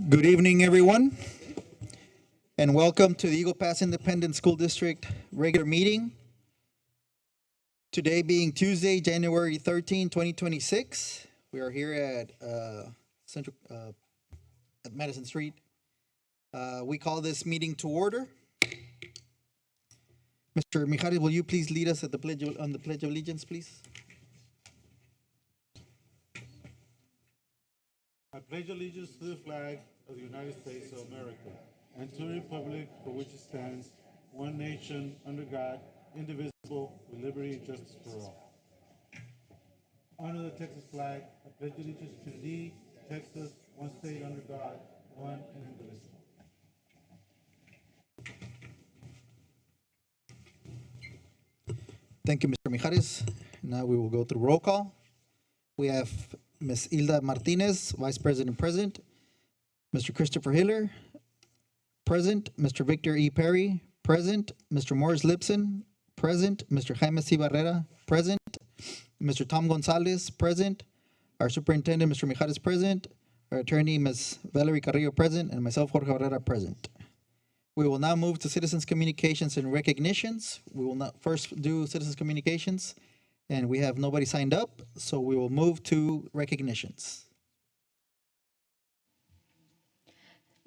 Good evening, everyone, and welcome to the Eagle Pass Independent School District regular meeting. Today being Tuesday, January 13, 2026. We are here at Madison Street. We call this meeting to order. Mr. Mijares, will you please lead us at the Pledge of Allegiance, please? I pledge allegiance to the flag of the United States of America and to the republic for which it stands, one nation, under God, indivisible, with liberty and justice for all. Honor the Texas flag. I pledge allegiance to thee, Texas, one state under God, one and indivisible. Thank you, Mr. Mijares. Now we will go through roll call. We have Ms. Hilda Martinez, Vice President present. Mr. Christopher Hiller, present. Mr. Victor E. Perry, present. Mr. Morris Lipson, present. Mr. Jaime C. Barrera, present. Mr. Tom Gonzalez, present. Our Superintendent, Mr. Mijares, present. Our Attorney, Ms. Valerie Carrillo, present. And myself, Jorge Barrera, present. We will now move to Citizens Communications and Recognitions. We will not first do Citizens Communications, and we have nobody signed up, so we will move to recognitions.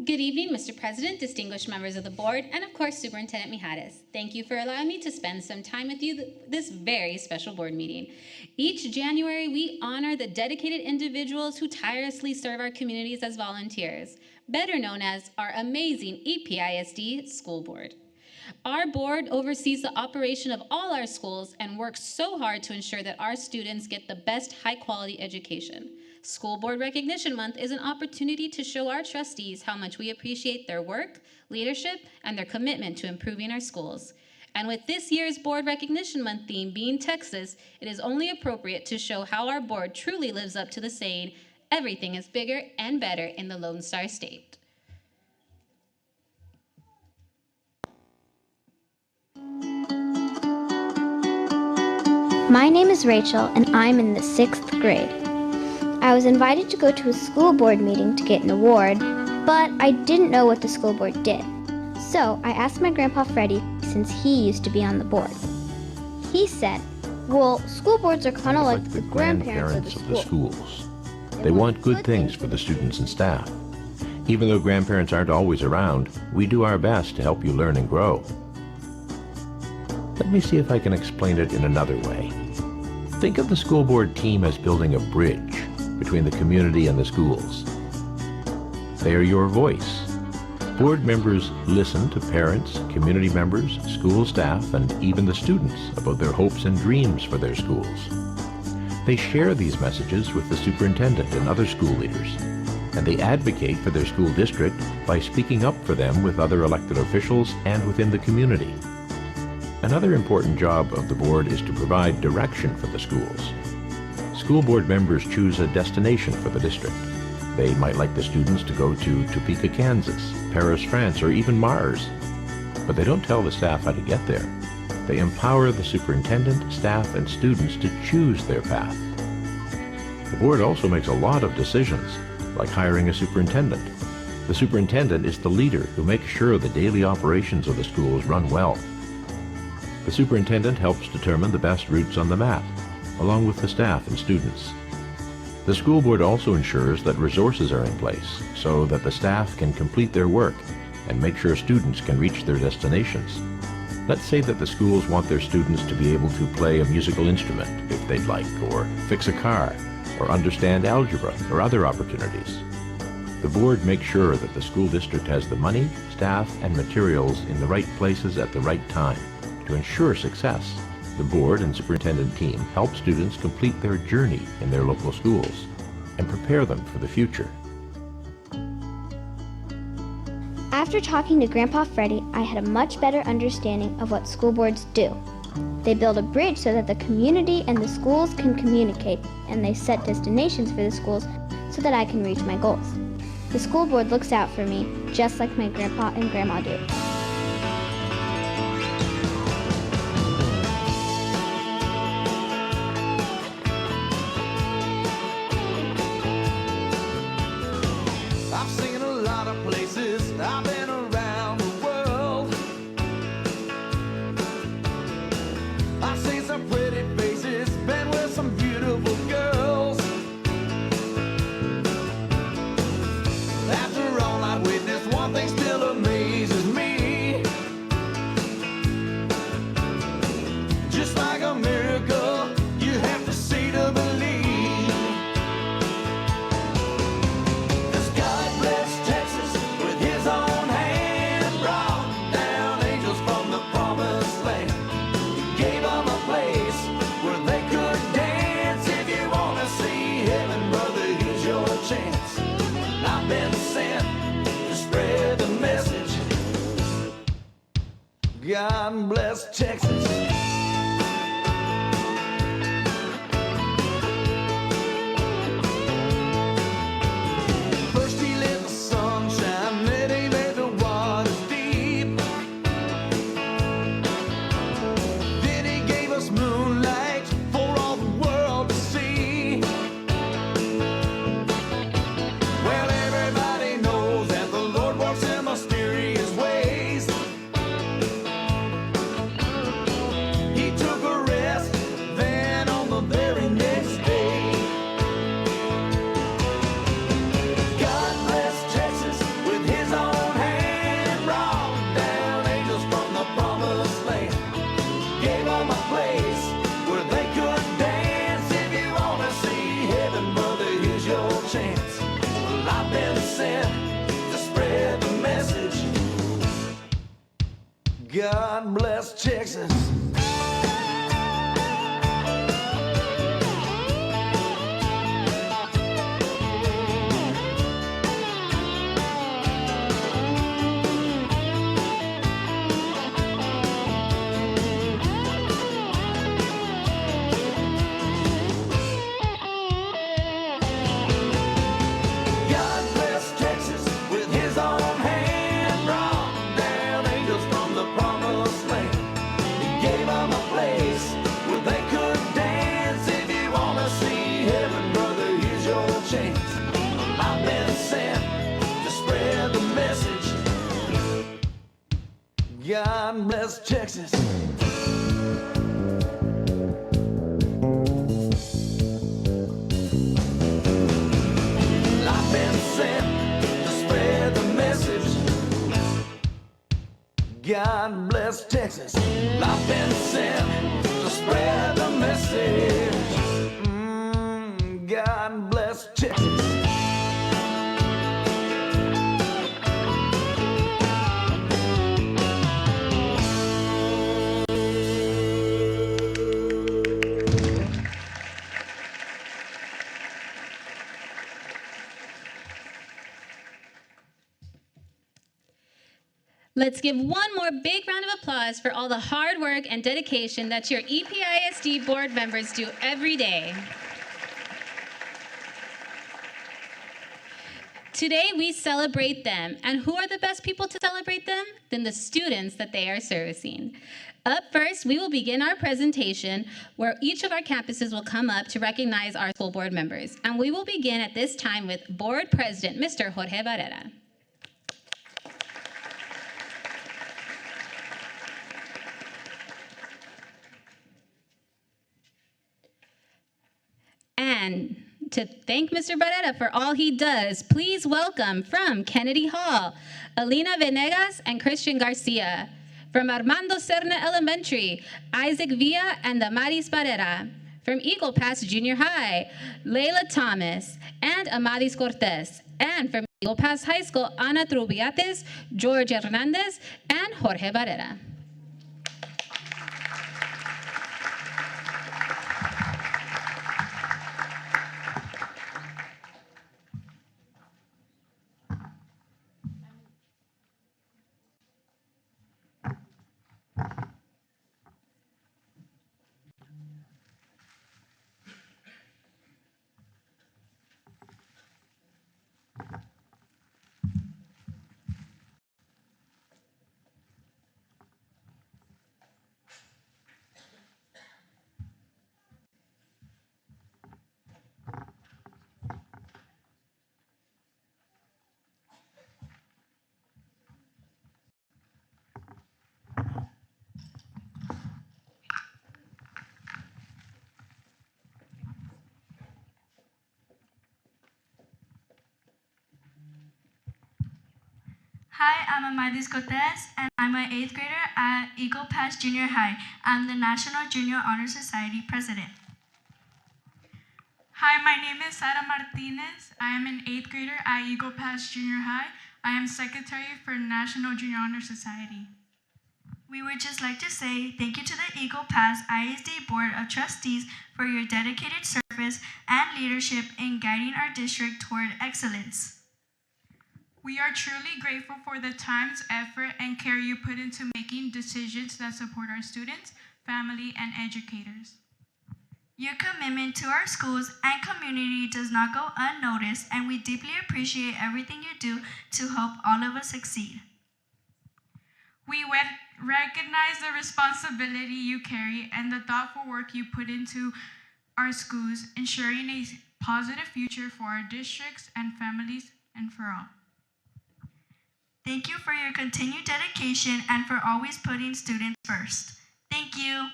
Good evening, Mr. President, distinguished members of the board, and of course, Superintendent Mijares. Thank you for allowing me to spend some time with you this very special board meeting. Each January, we honor the dedicated individuals who tirelessly serve our communities as volunteers, better known as our amazing EPISD school board. Our board oversees the operation of all our schools and works so hard to ensure that our students get the best high-quality education. School Board Recognition Month is an opportunity to show our trustees how much we appreciate their work, leadership, and their commitment to improving our schools. And with this year's Board Recognition Month theme being Texas, it is only appropriate to show how our board truly lives up to the saying, everything is bigger and better in the Lone Star State. My name is Rachel, and I'm in the 6th grade. I was invited to go to a school board meeting to get an award, but I didn't know what the school board did. So I asked my grandpa Freddie, since he used to be on the board. He said, well, school boards are kind of like the grandparents of the schools. They want good things for the students and staff. Even though grandparents aren't always around, we do our best to help you learn and grow. Let me see if I can explain it in another way. Think of the school board team as building a bridge between the community and the schools. They are your voice. Board members listen to parents, community members, school staff, and even the students about their hopes and dreams for their schools. They share these messages with the superintendent and other school leaders, and they advocate for their school district by speaking up for them with other elected officials and within the community. Another important job of the board is to provide direction for the schools. School board members choose a destination for the district. They might like the students to go to Topeka, Kansas, Paris, France, or even Mars. But they don't tell the staff how to get there. They empower the superintendent, staff, and students to choose their path. The board also makes a lot of decisions, like hiring a superintendent. The superintendent is the leader who makes sure the daily operations of the schools run well. The superintendent helps determine the best routes on the map, along with the staff and students. The school board also ensures that resources are in place so that the staff can complete their work and make sure students can reach their destinations. Let's say that the schools want their students to be able to play a musical instrument if they'd like, or fix a car, or understand algebra or other opportunities. The board makes sure that the school district has the money, staff, and materials in the right places at the right time. To ensure success, the board and superintendent team help students complete their journey in their local schools and prepare them for the future. After talking to Grandpa Freddie, I had a much better understanding of what school boards do. They build a bridge so that the community and the schools can communicate, and they set destinations for the schools so that I can reach my goals. The school board looks out for me, just like my grandpa and grandma do. God bless Texas. First he let the sunshine, then he made the waters deep. Then he gave us moonlight for all the world to see. Well, everybody knows that the Lord works in mysterious ways. He took a rest, then on the very next day. God bless Texas with his own hand, brought down angels from the promised land. Gave them a place where they could dance. If you want to see heaven, brother, here's your chance. Well, I've been sent to spread the message. God bless Texas. God bless Texas with his own hand, brought down angels from the promised land. He gave them a place where they could dance. If you want to see heaven, brother, here's your chance. I've been sent to spread the message. God bless Texas. I've been sent to spread the message. God bless Texas. I've been sent to spread the message. God bless Texas. Let's give one more big round of applause for all the hard work and dedication that your EPISD board members do every day. Today, we celebrate them. And who are the best people to celebrate them? Then the students that they are servicing. Up first, we will begin our presentation where each of our campuses will come up to recognize our school board members. And we will begin at this time with Board President, Mr. Jorge Barrera. And to thank Mr. Barrera for all he does, please welcome from Kennedy Hall, Alina Venegas and Christian Garcia. From Armando Serna Elementary, Isaac Villa and Damaris Barrera. From Eagle Pass Junior High, Leila Thomas and Amadis Cortez. And from Eagle Pass High School, Ana Trubiates, George Hernandez, and Jorge Barrera. Hi, I'm Amadis Cortez, and I'm an 8th grader at Eagle Pass Junior High. I'm the National Junior Honor Society president. Hi, my name is Sara Martinez. I am an 8th grader at Eagle Pass Junior High. I am secretary for National Junior Honor Society. We would just like to say thank you to the Eagle Pass ISD Board of Trustees for your dedicated service and leadership in guiding our district toward excellence. We are truly grateful for the time, effort, and care you put into making decisions that support our students, family, and educators. Your commitment to our schools and community does not go unnoticed, and we deeply appreciate everything you do to help all of us succeed. We recognize the responsibility you carry and the thoughtful work you put into our schools, ensuring a positive future for our districts and families and for all. Thank you for your continued dedication and for always putting students first. Thank you.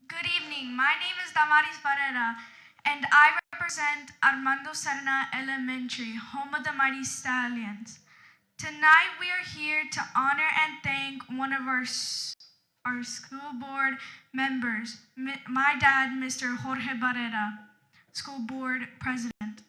Good evening. My name is Damaris Barrera, and I represent Armando Serna Elementary, home of the Mighty Stallions. Tonight, we are here to honor and thank one of our school board members, my dad, Mr. Jorge Barrera, school board president.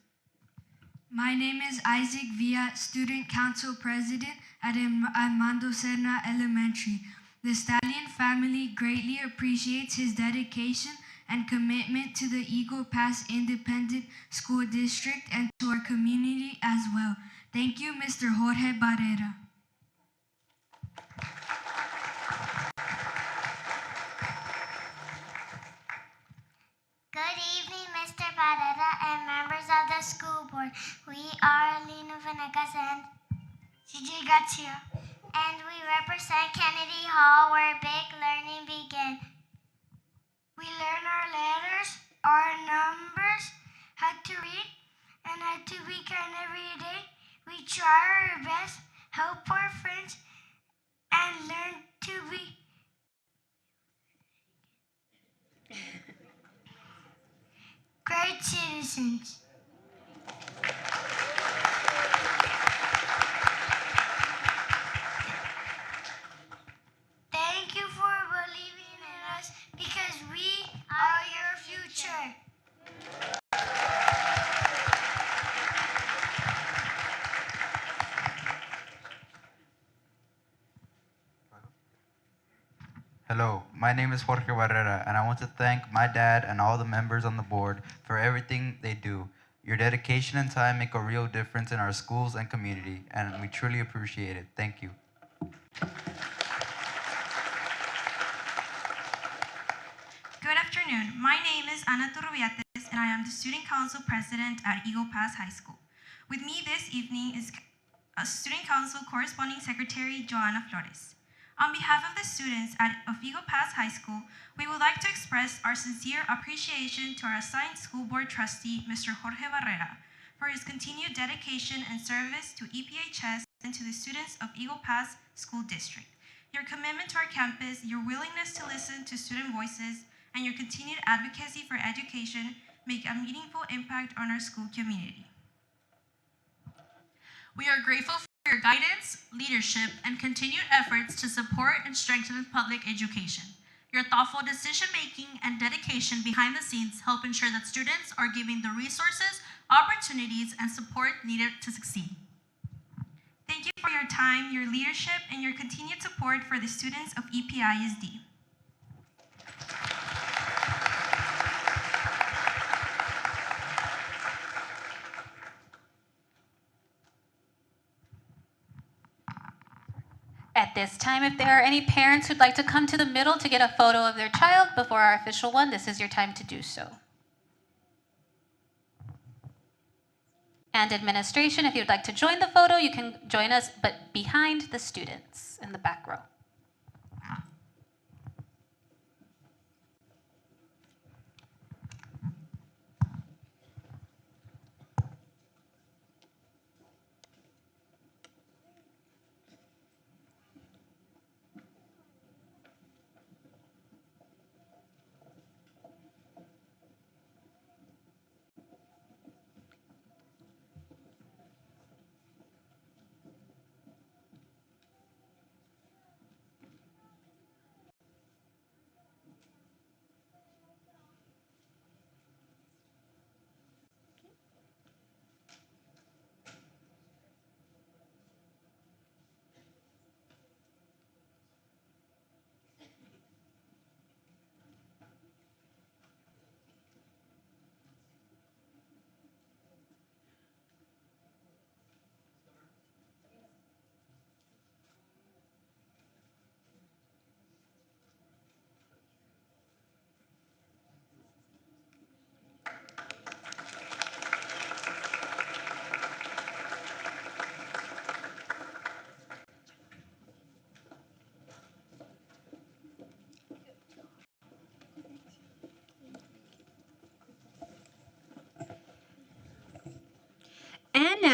My name is Isaac Villa, Student Council President at Armando Serna Elementary. The Stallion family greatly appreciates his dedication and commitment to the Eagle Pass Independent School District and to our community as well. Thank you, Mr. Jorge Barrera. Good evening, Mr. Barrera and members of the school board. We are Lino Venegas and CJ Garcia, and we represent Kennedy Hall, where big learning begins. We learn our letters, our numbers, how to read, and how to be kind every day. We try our best, help our friends, and learn to be great citizens. Thank you for believing in us because we are your future. Hello, my name is Jorge Barrera, and I want to thank my dad and all the members on the board for everything they do. Your dedication and time make a real difference in our schools and community, and we truly appreciate it. Thank you. Good afternoon. My name is Ana Turrubiates, and I am the Student Council President at Eagle Pass High School. With me this evening is Student Council Corresponding Secretary Joanna Flores. On behalf of the students of Eagle Pass High School, we would like to express our sincere appreciation to our assigned school board trustee, Mr. Jorge Barrera, for his continued dedication and service to EPHS and to the students of Eagle Pass School District. Your commitment to our campus, your willingness to listen to student voices, and your continued advocacy for education make a meaningful impact on our school community. We are grateful for your guidance, leadership, and continued efforts to support and strengthen public education. Your thoughtful decision-making and dedication behind the scenes help ensure that students are given the resources, opportunities, and support needed to succeed. Thank you for your time, your leadership, and your continued support for the students of EPISD. At this time, if there are any parents who'd like to come to the middle to get a photo of their child before our official one, this is your time to do so. And administration, if you'd like to join the photo, you can join us, but behind the students in the back row.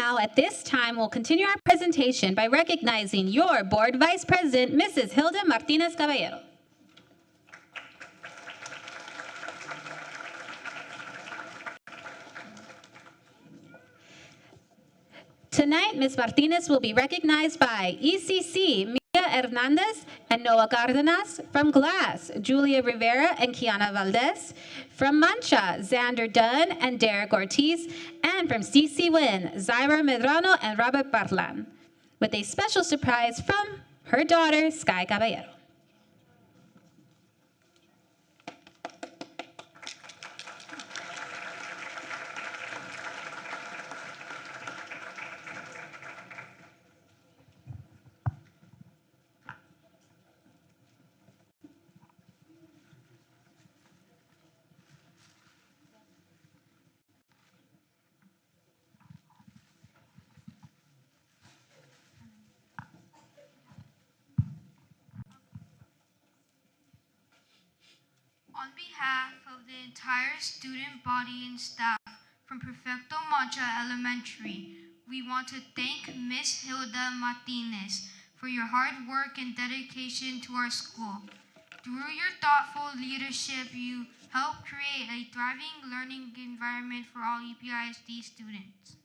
Now, at this time, we'll continue our presentation by recognizing your Board Vice President, Mrs. Hilda Martinez Caballero. Tonight, Ms. Martinez will be recognized by ECC, Mia Hernandez and Noah Cardenas. From Glass, Julia Rivera and Kiana Valdez. From Mancha, Xander Dunn and Derek Ortiz. And from CC Win, Zyra Medrano and Robert Bartlan. With a special surprise from her daughter, Sky Caballero. On behalf of the entire student body and staff from Prefecto Mancha Elementary, we want to thank Ms. Hilda Martinez for your hard work and dedication to our school. Through your thoughtful leadership, you helped create a thriving learning environment for all EPISD students.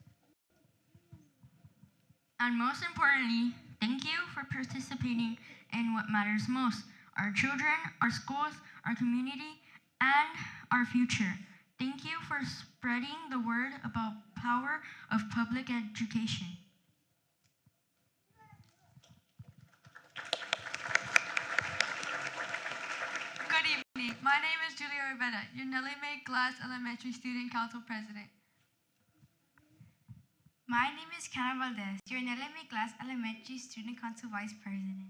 And most importantly, thank you for participating in what matters most: our children, our schools, our community, and our future. Thank you for spreading the word about power of public education. Good evening. My name is Julia Rivera, your Nellie Mae Glass Elementary Student Council President. My name is Kiana Valdez, your Nellie Mae Glass Elementary Student Council Vice President.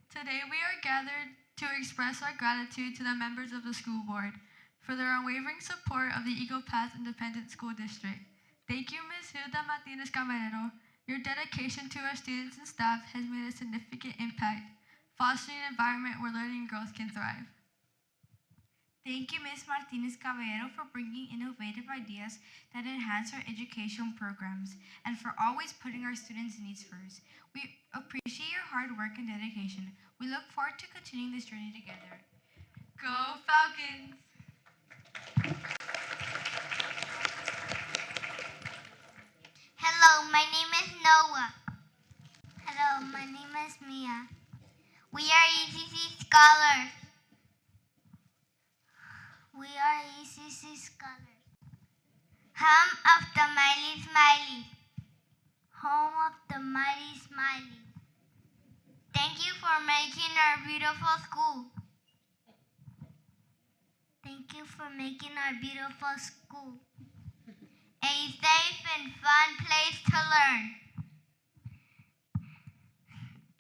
Today we are gathered to express our gratitude to the members of the school board for their unwavering support of the Eagle Pass Independent School District. Thank you, Ms. Hilda Martinez Caballero. Your dedication to our students and staff has made a significant impact, fostering an environment where learning and growth can thrive. Thank you, Ms. Martinez Caballero, for bringing innovative ideas that enhance our education programs and for always putting our students' needs first. We appreciate your hard work and dedication. We look forward to continuing this journey together. Go Falcons! Hello, my name is Noah. Hello, my name is Mia. We are ECC scholars. We are ECC scholars. Home of the mighty smiley. Home of the mighty smiley. Thank you for making our beautiful school. Thank you for making our beautiful school a safe and fun place to learn.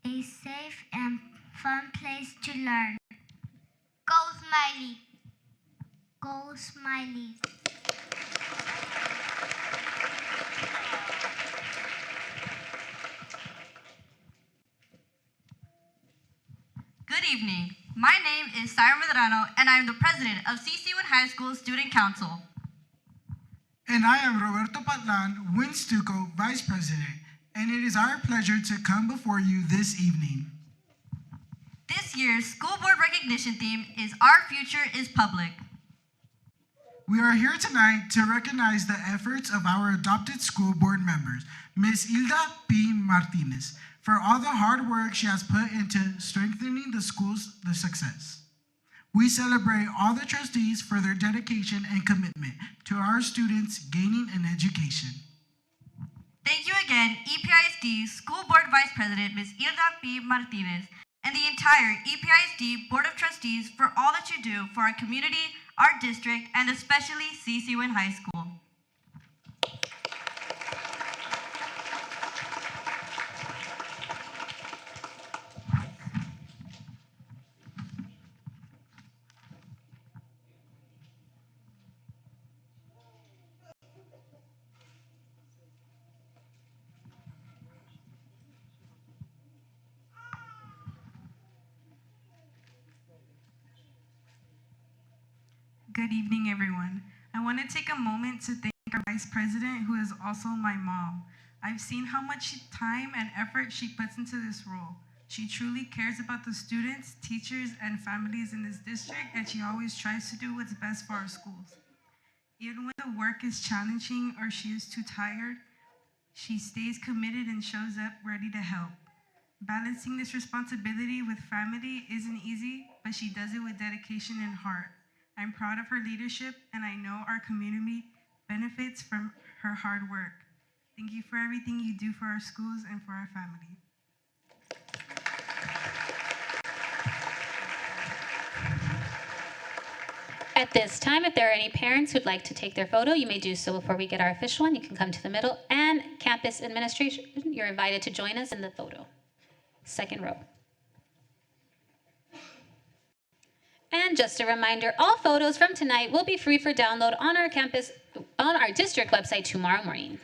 A safe and fun place to learn. Go Smiley. Go Smileys. Good evening. My name is Zyra Medrano, and I am the president of CC1 High School Student Council. And I am Roberto Patlan, Winstuco Vice President, and it is our pleasure to come before you this evening. This year's school board recognition theme is Our Future is Public. We are here tonight to recognize the efforts of our adopted school board members, Ms. Hilda P. Martinez, for all the hard work she has put into strengthening the school's success. We celebrate all the trustees for their dedication and commitment to our students gaining an education. Thank you again, EPISD School Board Vice President Ms. Hilda P. Martinez, and the entire EPISD Board of Trustees for all that you do for our community, our district, and especially CC1 High School. Good evening, everyone. I want to take a moment to thank our Vice President, who is also my mom. I've seen how much time and effort she puts into this role. She truly cares about the students, teachers, and families in this district, and she always tries to do what's best for our schools. Even when the work is challenging or she is too tired, she stays committed and shows up ready to help. Balancing this responsibility with family isn't easy, but she does it with dedication and heart. I'm proud of her leadership, and I know our community benefits from her hard work. Thank you for everything you do for our schools and for our family. At this time, if there are any parents who'd like to take their photo, you may do so before we get our official one. You can come to the middle. And campus administration, you're invited to join us in the photo. Second row. And just a reminder, all photos from tonight will be free for download on our campus, on our district website tomorrow morning.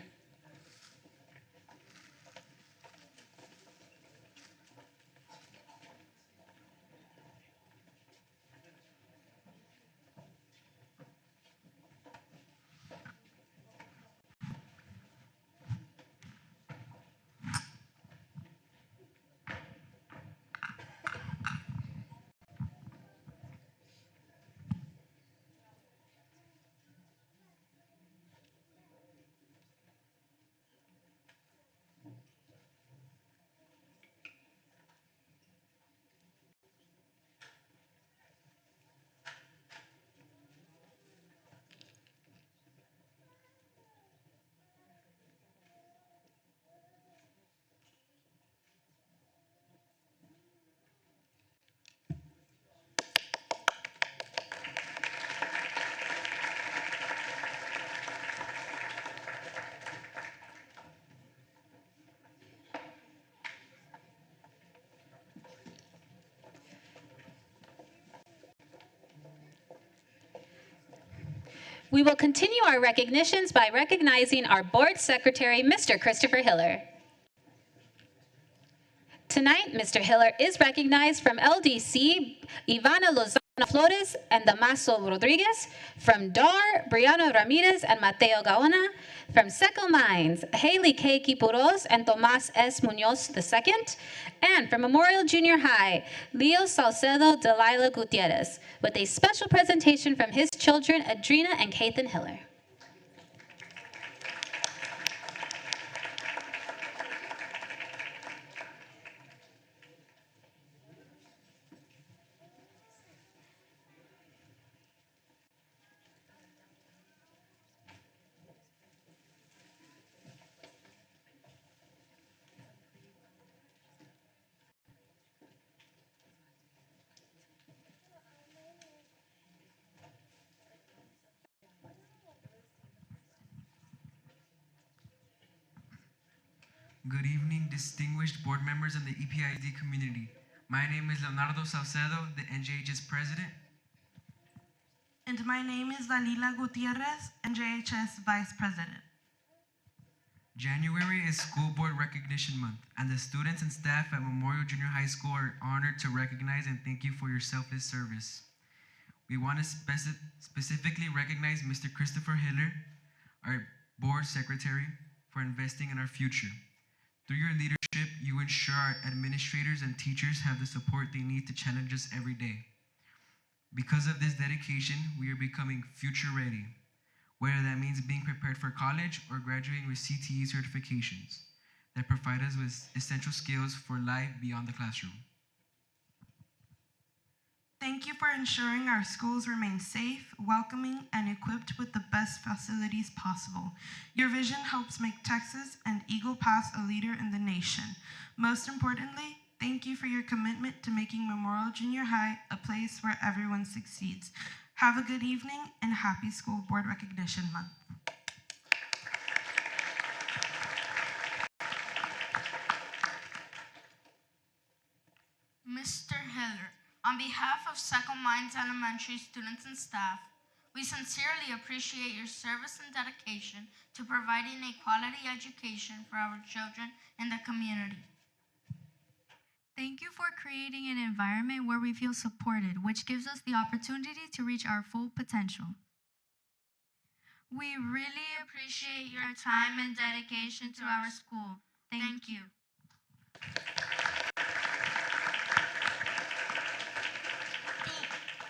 We will continue our recognitions by recognizing our board secretary, Mr. Christopher Hiller. Tonight, Mr. Hiller is recognized from LDC, Ivana Lozano Flores and Damaso Rodriguez, from DAR, Brianna Ramirez and Mateo Gaona, from Seco Mines, Haley K. Kipuros and Tomas S. Munoz II, and from Memorial Junior High, Leo Salcedo Delilah Gutierrez, with a special presentation from his children, Adrina and Kathan Hiller. Good evening, distinguished board members and the EPID community. My name is Leonardo Salcedo, the NJHS president. And my name is Dalila Gutierrez, NJHS vice president. January is School Board Recognition Month, and the students and staff at Memorial Junior High School are honored to recognize and thank you for your selfless service. We want to specifically recognize Mr. Christopher Hiller, our board secretary, for investing in our future. Through your leadership, you ensure our administrators and teachers have the support they need to challenge us every day. Because of this dedication, we are becoming future ready, whether that means being prepared for college or graduating with CTE certifications that provide us with essential skills for life beyond the classroom. Thank you for ensuring our schools remain safe, welcoming, and equipped with the best facilities possible. Your vision helps make Texas and Eagle Pass a leader in the nation. Most importantly, thank you for your commitment to making Memorial Junior High a place where everyone succeeds. Have a good evening and happy School Board Recognition Month. Mr. Hiller, on behalf of Seco Mines Elementary students and staff, we sincerely appreciate your service and dedication to providing a quality education for our children in the community. Thank you for creating an environment where we feel supported, which gives us the opportunity to reach our full potential. We really appreciate your time and dedication to our school. Thank you.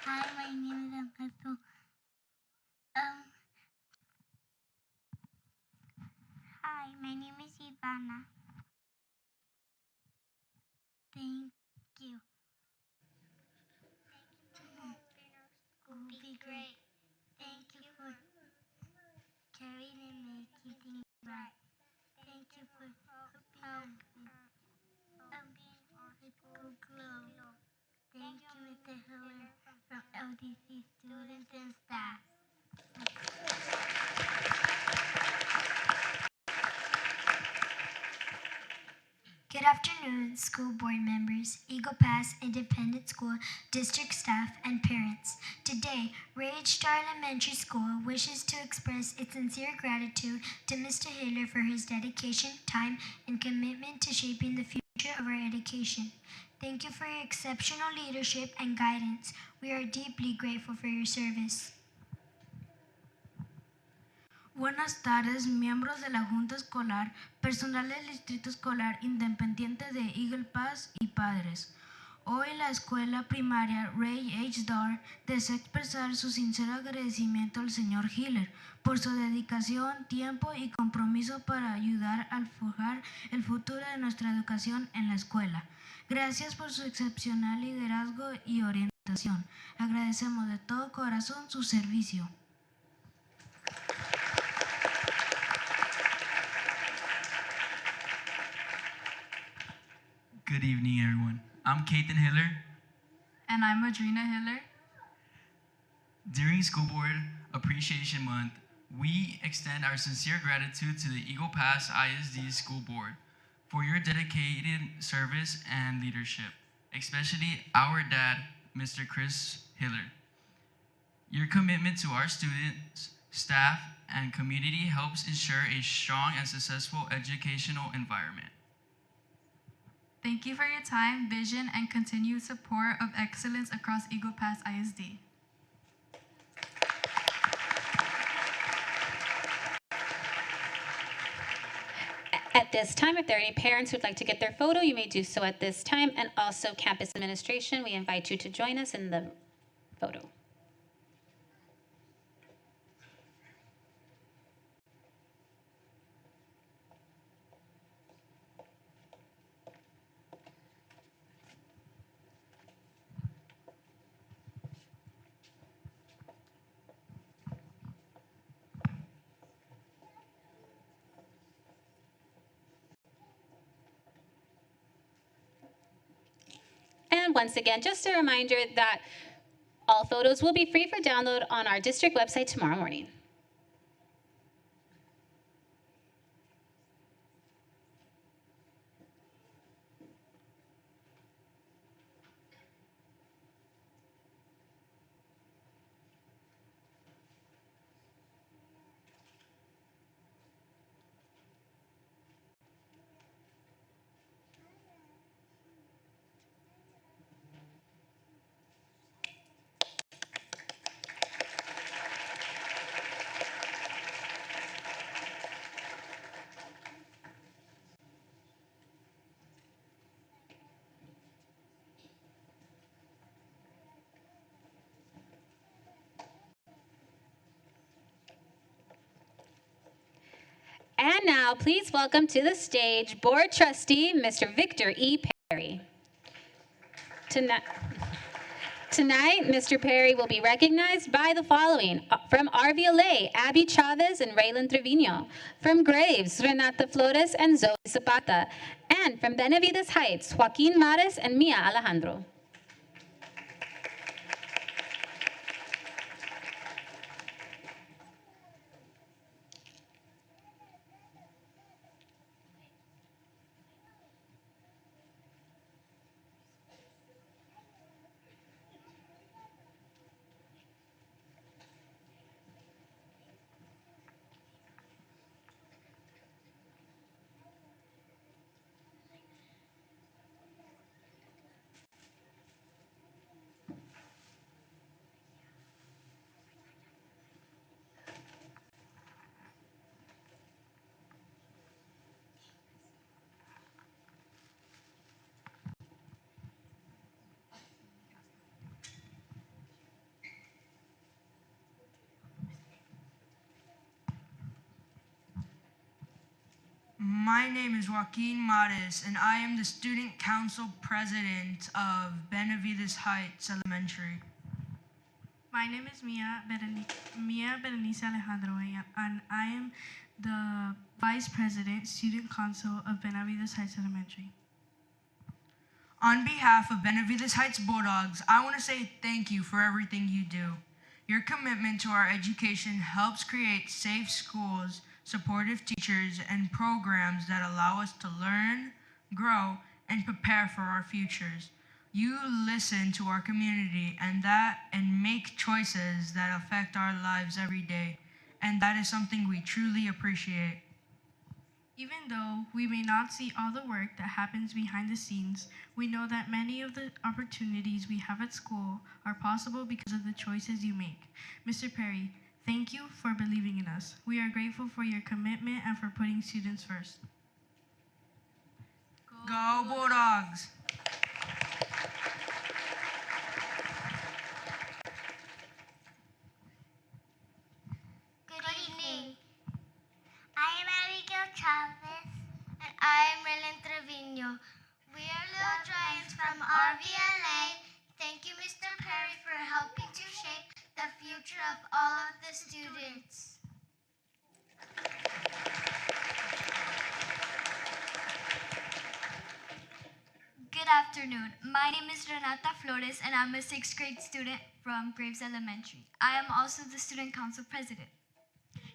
Hi, my name is Alberto. Hi, my name is Ivana. Thank you. Will be great. Thank you for caring and making things right. Thank you for helping our school grow. Thank you, Mr. Hiller, from LDC students and staff. Good afternoon, school board members, Eagle Pass Independent School District staff, and parents. Today, Rage Star Elementary School wishes to express its sincere gratitude to Mr. Hiller for his dedication, time, and commitment to shaping the future of our education. Thank you for your exceptional leadership and guidance. We are deeply grateful for your service. Buenas tardes, miembros de la Junta Escolar, personal del Distrito Escolar Independiente de Eagle Pass y padres. Hoy la escuela primaria Ray H. Dar desea expresar su sincero agradecimiento al señor Hiller por su dedicación, tiempo y compromiso para ayudar a forjar el futuro de nuestra educación en la escuela. Gracias por su excepcional liderazgo y orientación. Agradecemos de todo corazón su servicio. Good evening, everyone. I'm Kathan Hiller. And I'm Adrina Hiller. During School Board Appreciation Month, we extend our sincere gratitude to the Eagle Pass ISD School Board for your dedicated service and leadership, especially our dad, Mr. Chris Hiller. Your commitment to our students, staff, and community helps ensure a strong and successful educational environment. Thank you for your time, vision, and continued support of excellence across Eagle Pass ISD. At this time, if there are any parents who'd like to get their photo, you may do so at this time. And also campus administration, we invite you to join us in the photo. And once again, just a reminder that all photos will be free for download on our district website tomorrow morning. And now, please welcome to the stage Board Trustee, Mr. Victor E. Perry. Tonight, Mr. Perry will be recognized by the following. From RVLA, Abby Chavez and Raylan Trevino. From Graves, Renata Flores and Zoe Zapata. And from Benavides Heights, Joaquin Mares and Mia Alejandro. My name is Joaquin Mares, and I am the Student Council President of Benavides Heights Elementary. My name is Mia Berenice Alejandro, and I am the Vice President, Student Council of Benavides Heights Elementary. On behalf of Benavides Heights Bulldogs, I want to say thank you for everything you do. Your commitment to our education helps create safe schools, supportive teachers, and programs that allow us to learn, grow, and prepare for our futures. You listen to our community and make choices that affect our lives every day, and that is something we truly appreciate. Even though we may not see all the work that happens behind the scenes, we know that many of the opportunities we have at school are possible because of the choices you make. Mr. Perry, thank you for believing in us. We are grateful for your commitment and for putting students first. Go Bulldogs! Good evening. I am Abigail Chavez. And I am Merlin Trevino. We are Little Giants from RVLA. Thank you, Mr. Perry, for helping to shape the future of all of the students. Good afternoon. My name is Renata Flores, and I'm a 6th grade student from Graves Elementary. I am also the Student Council President.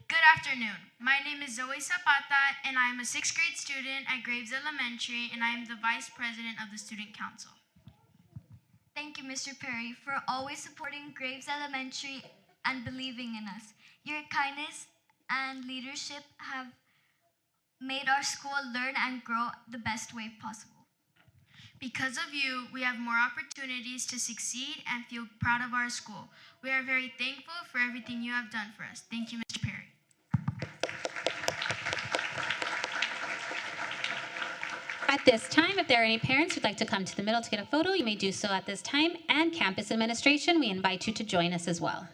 Good afternoon. My name is Zoe Zapata, and I am a 6th grade student at Graves Elementary, and I am the Vice President of the Student Council. Thank you, Mr. Perry, for always supporting Graves Elementary and believing in us. Your kindness and leadership have made our school learn and grow the best way possible. Because of you, we have more opportunities to succeed and feel proud of our school. We are very thankful for everything you have done for us. Thank you, Mr. Perry. At this time, if there are any parents who'd like to come to the middle to get a photo, you may do so at this time. And campus administration, we invite you to join us as well.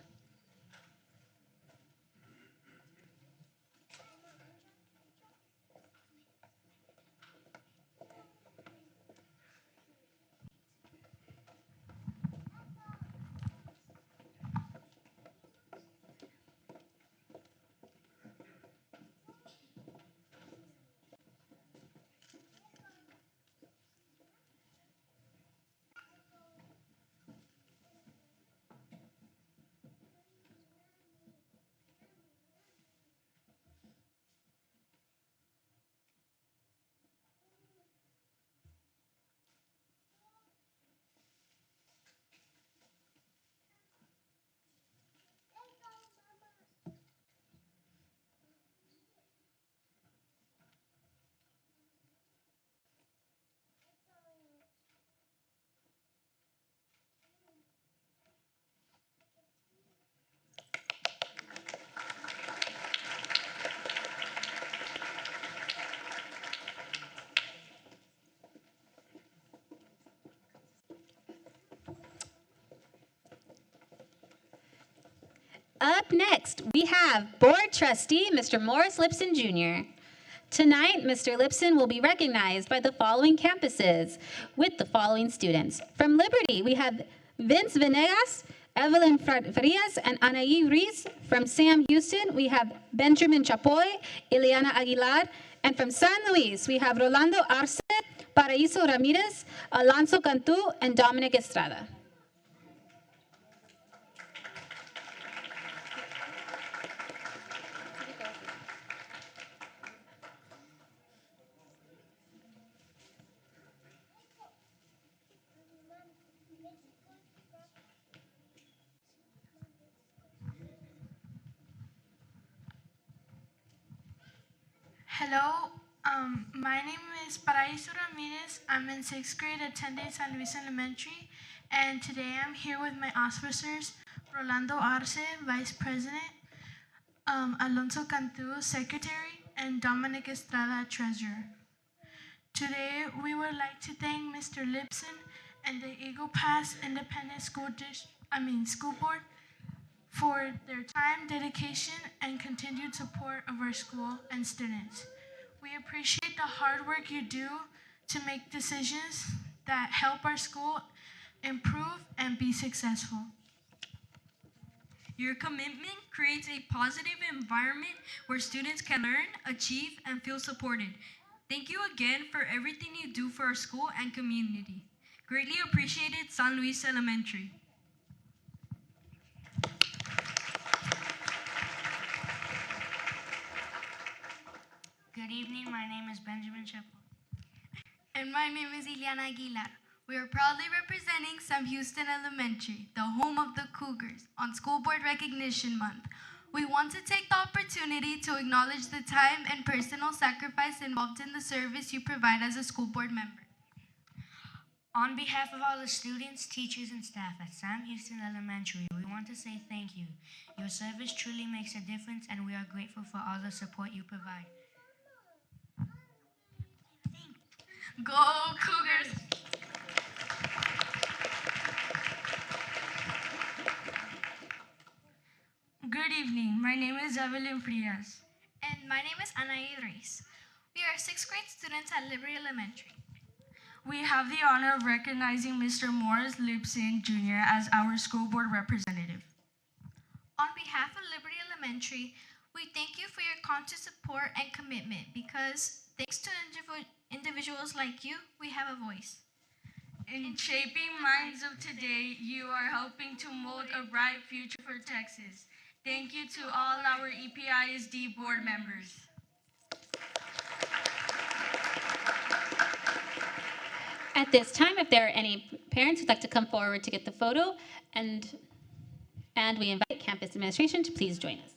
Up next, we have Board Trustee Mr. Morris Lipson Jr. Tonight, Mr. Lipson will be recognized by the following campuses with the following students. From Liberty, we have Vince Venegas, Evelyn Frias, and Anaí Ruiz. From Sam Houston, we have Benjamin Chapoy, Ileana Aguilar. And from San Luis, we have Rolando Arce, Paraíso Ramirez, Alonso Cantu, and Dominic Estrada. Hello, my name is Paraíso Ramirez. I'm in 6th grade attending San Luis Elementary, and today I'm here with my officers, Rolando Arce, Vice President, Alonso Cantu, Secretary, and Dominic Estrada, Treasurer. Today, we would like to thank Mr. Lipson and the Eagle Pass Independent School Board for their time, dedication, and continued support of our school and students. We appreciate the hard work you do to make decisions that help our school improve and be successful. Your commitment creates a positive environment where students can learn, achieve, and feel supported. Thank you again for everything you do for our school and community. Greatly appreciated, San Luis Elementary. Good evening, my name is Benjamin Shepard. And my name is Ileana Aguilar. We are proudly representing Sam Houston Elementary, the home of the Cougars, on School Board Recognition Month. We want to take the opportunity to acknowledge the time and personal sacrifice involved in the service you provide as a school board member. On behalf of all the students, teachers, and staff at Sam Houston Elementary, we want to say thank you. Your service truly makes a difference, and we are grateful for all the support you provide. Go Cougars! Good evening, my name is Evelyn Frias. And my name is Ana Idris. We are 6th grade students at Liberty Elementary. We have the honor of recognizing Mr. Morris Lipson Jr. as our school board representative. On behalf of Liberty Elementary, we thank you for your constant support and commitment because thanks to individuals like you, we have a voice. In shaping minds of today, you are helping to mold a bright future for Texas. Thank you to all our EPISD board members. At this time, if there are any parents who'd like to come forward to get the photo, and we invite campus administration to please join us.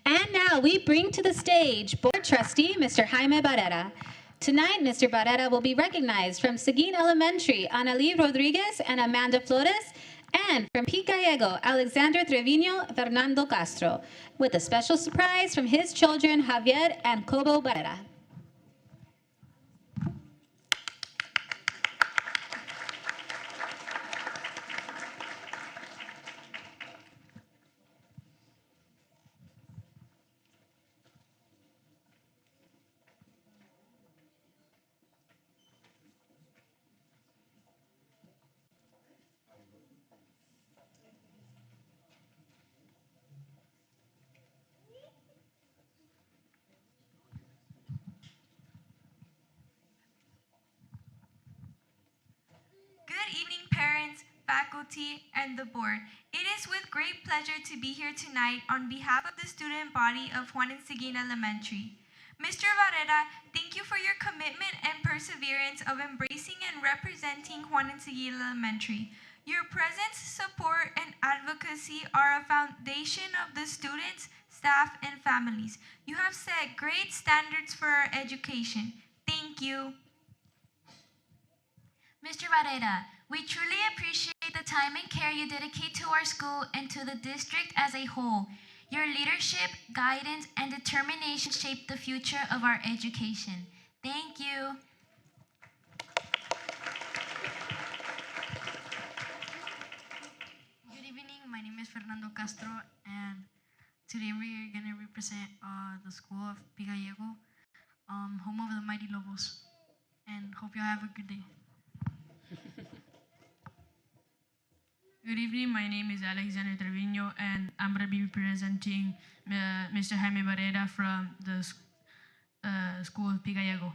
And now we bring to the stage Board Trustee Mr. Jaime Barrera. Tonight, Mr. Barrera will be recognized from Seguin Elementary, Analí Rodriguez and Amanda Flores, and from Pete Gallego, Alexandra Trevino, Fernando Castro, with a special surprise from his children, Javier and Cobo Barrera. Good evening, parents, faculty, and the board. It is with great pleasure to be here tonight on behalf of the student body of Juan and Seguin Elementary. Mr. Barrera, thank you for your commitment and perseverance of embracing and representing Juan and Seguin Elementary. Your presence, support, and advocacy are a foundation of the students, staff, and families. You have set great standards for our education. Thank you. Mr. Barrera, we truly appreciate the time and care you dedicate to our school and to the district as a whole. Your leadership, guidance, and determination shape the future of our education. Thank you. Good evening, my name is Fernando Castro, and Today we are going to represent the school of Pigallego, home of the Mighty Lobos. And hope y'all have a good day. Good evening, my name is Alexander Trevino, and I'm going to be representing Mr. Jaime Barrera from the school of Pigallego.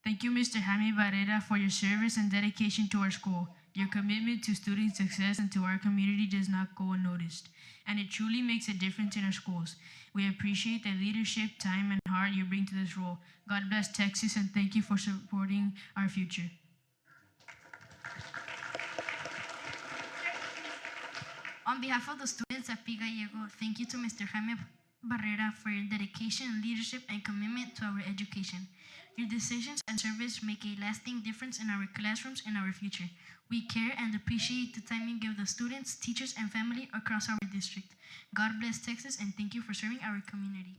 Thank you, Mr. Jaime Barrera, for your service and dedication to our school. Your commitment to student success and to our community does not go unnoticed, and it truly makes a difference in our schools. We appreciate the leadership, time, and heart you bring to this role. God bless Texas, and thank you for supporting our future. On behalf of the students at Pigallego, thank you to Mr. Jaime Barrera for your dedication, leadership, and commitment to our education. Your decisions and service make a lasting difference in our classrooms and our future. We care and appreciate the time you give the students, teachers, and family across our district. God bless Texas, and thank you for serving our community.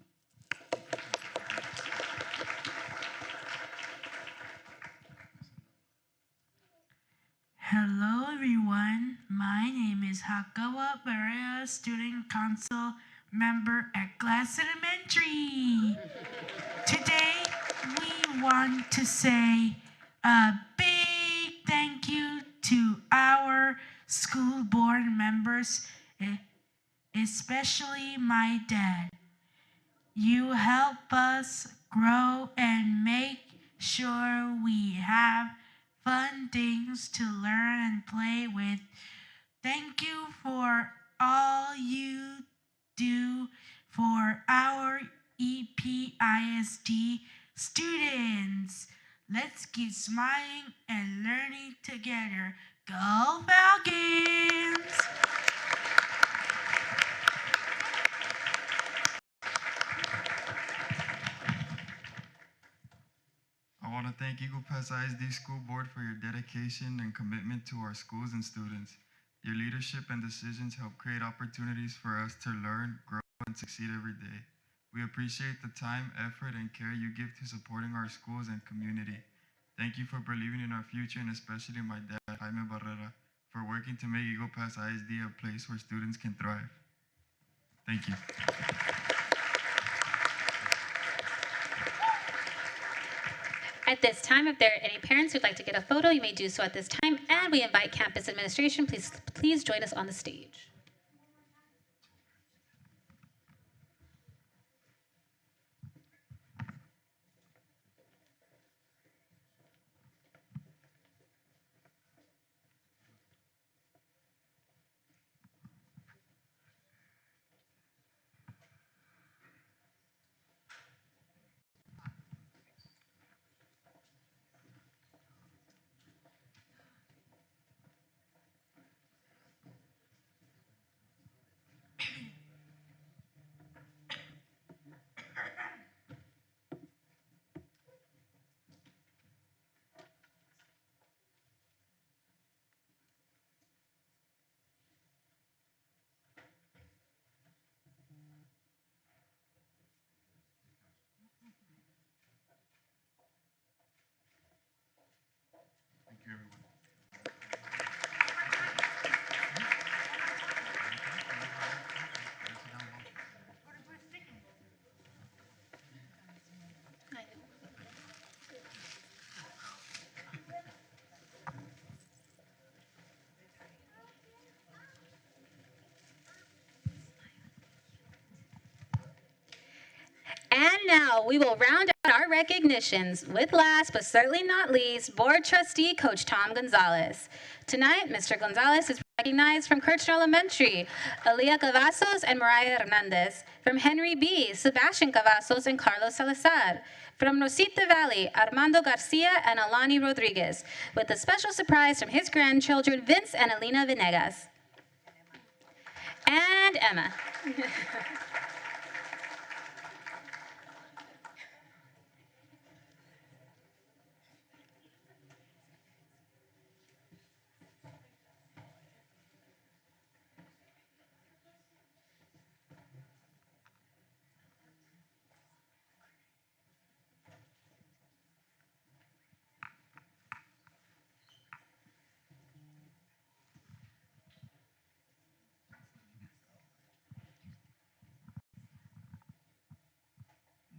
Hello everyone, my name is Hakawa Barrera, Student Council member at Glass Elementary. Today we want to say a big thank you to our school board members, especially my dad. You help us grow and make sure we have fun things to learn and play with. Thank you for all you do for our EPISD students. Let's keep smiling and learning together. Go Falcons! I want to thank Eagle Pass ISD School Board for your dedication and commitment to our schools and students. Your leadership and decisions help create opportunities for us to learn, grow, and succeed every day. We appreciate the time, effort, and care you give to supporting our schools and community. Thank you for believing in our future, and especially my dad, Jaime Barrera, for working to make Eagle Pass ISD a place where students can thrive. Thank you. At this time, if there are any parents who'd like to get a photo, you may do so at this time, and we invite campus administration. Please join us on the stage. And now we will round out our recognitions with last but certainly not least, Board Trustee Coach Tom Gonzalez. Tonight, Mr. Gonzalez is recognized from Kirchner Elementary, Aaliyah Cavazos and Mariah Hernandez. From Henry B., Sebastian Cavazos and Carlos Salazar. From Rosita Valley, Armando Garcia and Alani Rodriguez, with a special surprise from his grandchildren, Vince and Alina Venegas. And Emma.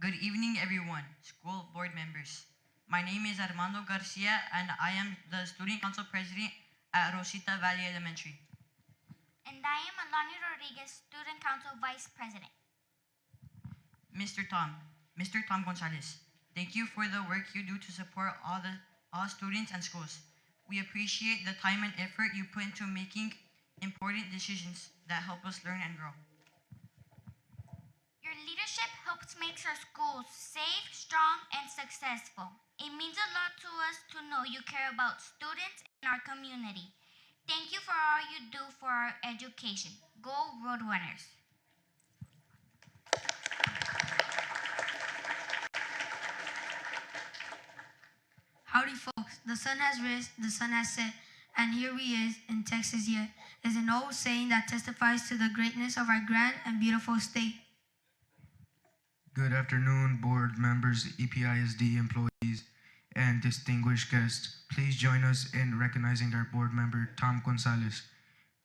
Good evening, everyone, school board members. My name is Armando Garcia, and I am the Student Council President at Rosita Valley Elementary. And I am Alani Rodriguez, Student Council Vice President. Mr. Tom Gonzalez, thank you for the work you do to support all students and schools. We appreciate the time and effort you put into making important decisions that help us learn and grow. Your leadership helps make our schools safe, strong, and successful. It means a lot to us to know you care about students in our community. Thank you for all you do for our education. Go Roadrunners! Howdy folks, the sun has risen, the sun has set, and here we is in Texas yet, is an old saying that testifies to the greatness of our grand and beautiful state. Good afternoon, board members, EPISD employees, and distinguished guests. Please join us in recognizing our board member, Tom Gonzalez.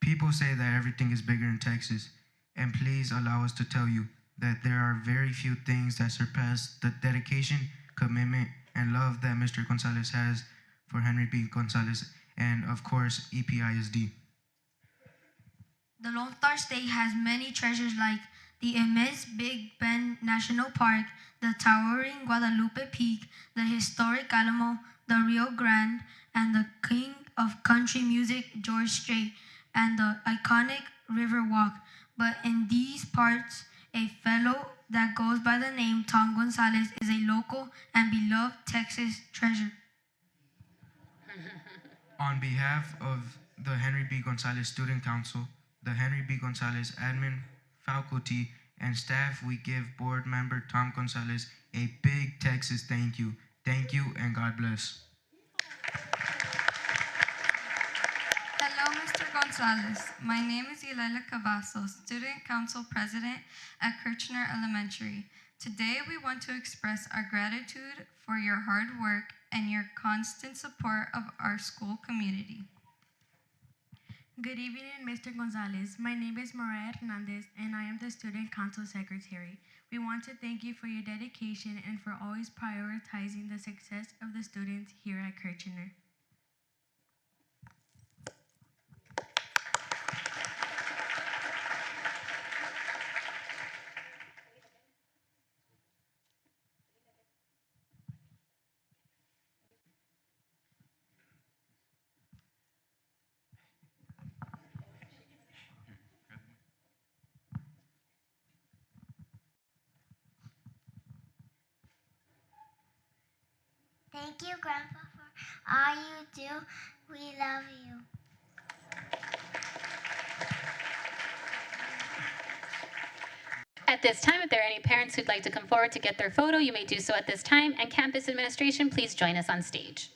People say that everything is bigger in Texas, and please allow us to tell you that there are very few things that surpass the dedication, commitment, and love that Mr. Gonzalez has for Henry B. Gonzalez and, of course, EPISD. The Lone Star State has many treasures like the immense Big Bend National Park, the towering Guadalupe Peak, the historic Alamo, the Rio Grande, and the king of country music, George Strait, and the iconic River Walk. But in these parts, a fellow that goes by the name Tom Gonzalez is a local and beloved Texas treasure. On behalf of the Henry B. Gonzalez Student Council, the Henry B. Gonzalez admin, faculty, and staff, we give board member Tom Gonzalez a big Texas thank you. Thank you and God bless. Hello, Mr. Gonzalez. My name is Yelena Cavazos, Student Council President at Kirchner Elementary. Today, we want to express our gratitude for your hard work and your constant support of our school community. Good evening, Mr. Gonzalez. My name is Mariah Hernandez, and I am the Student Council Secretary. We want to thank you for your dedication and for always prioritizing the success of the students here at Kirchner. Thank you, Grandpa, for all you do. We love you. At this time, if there are any parents who'd like to come forward to get their photo, you may do so at this time. And campus administration, please join us on stage.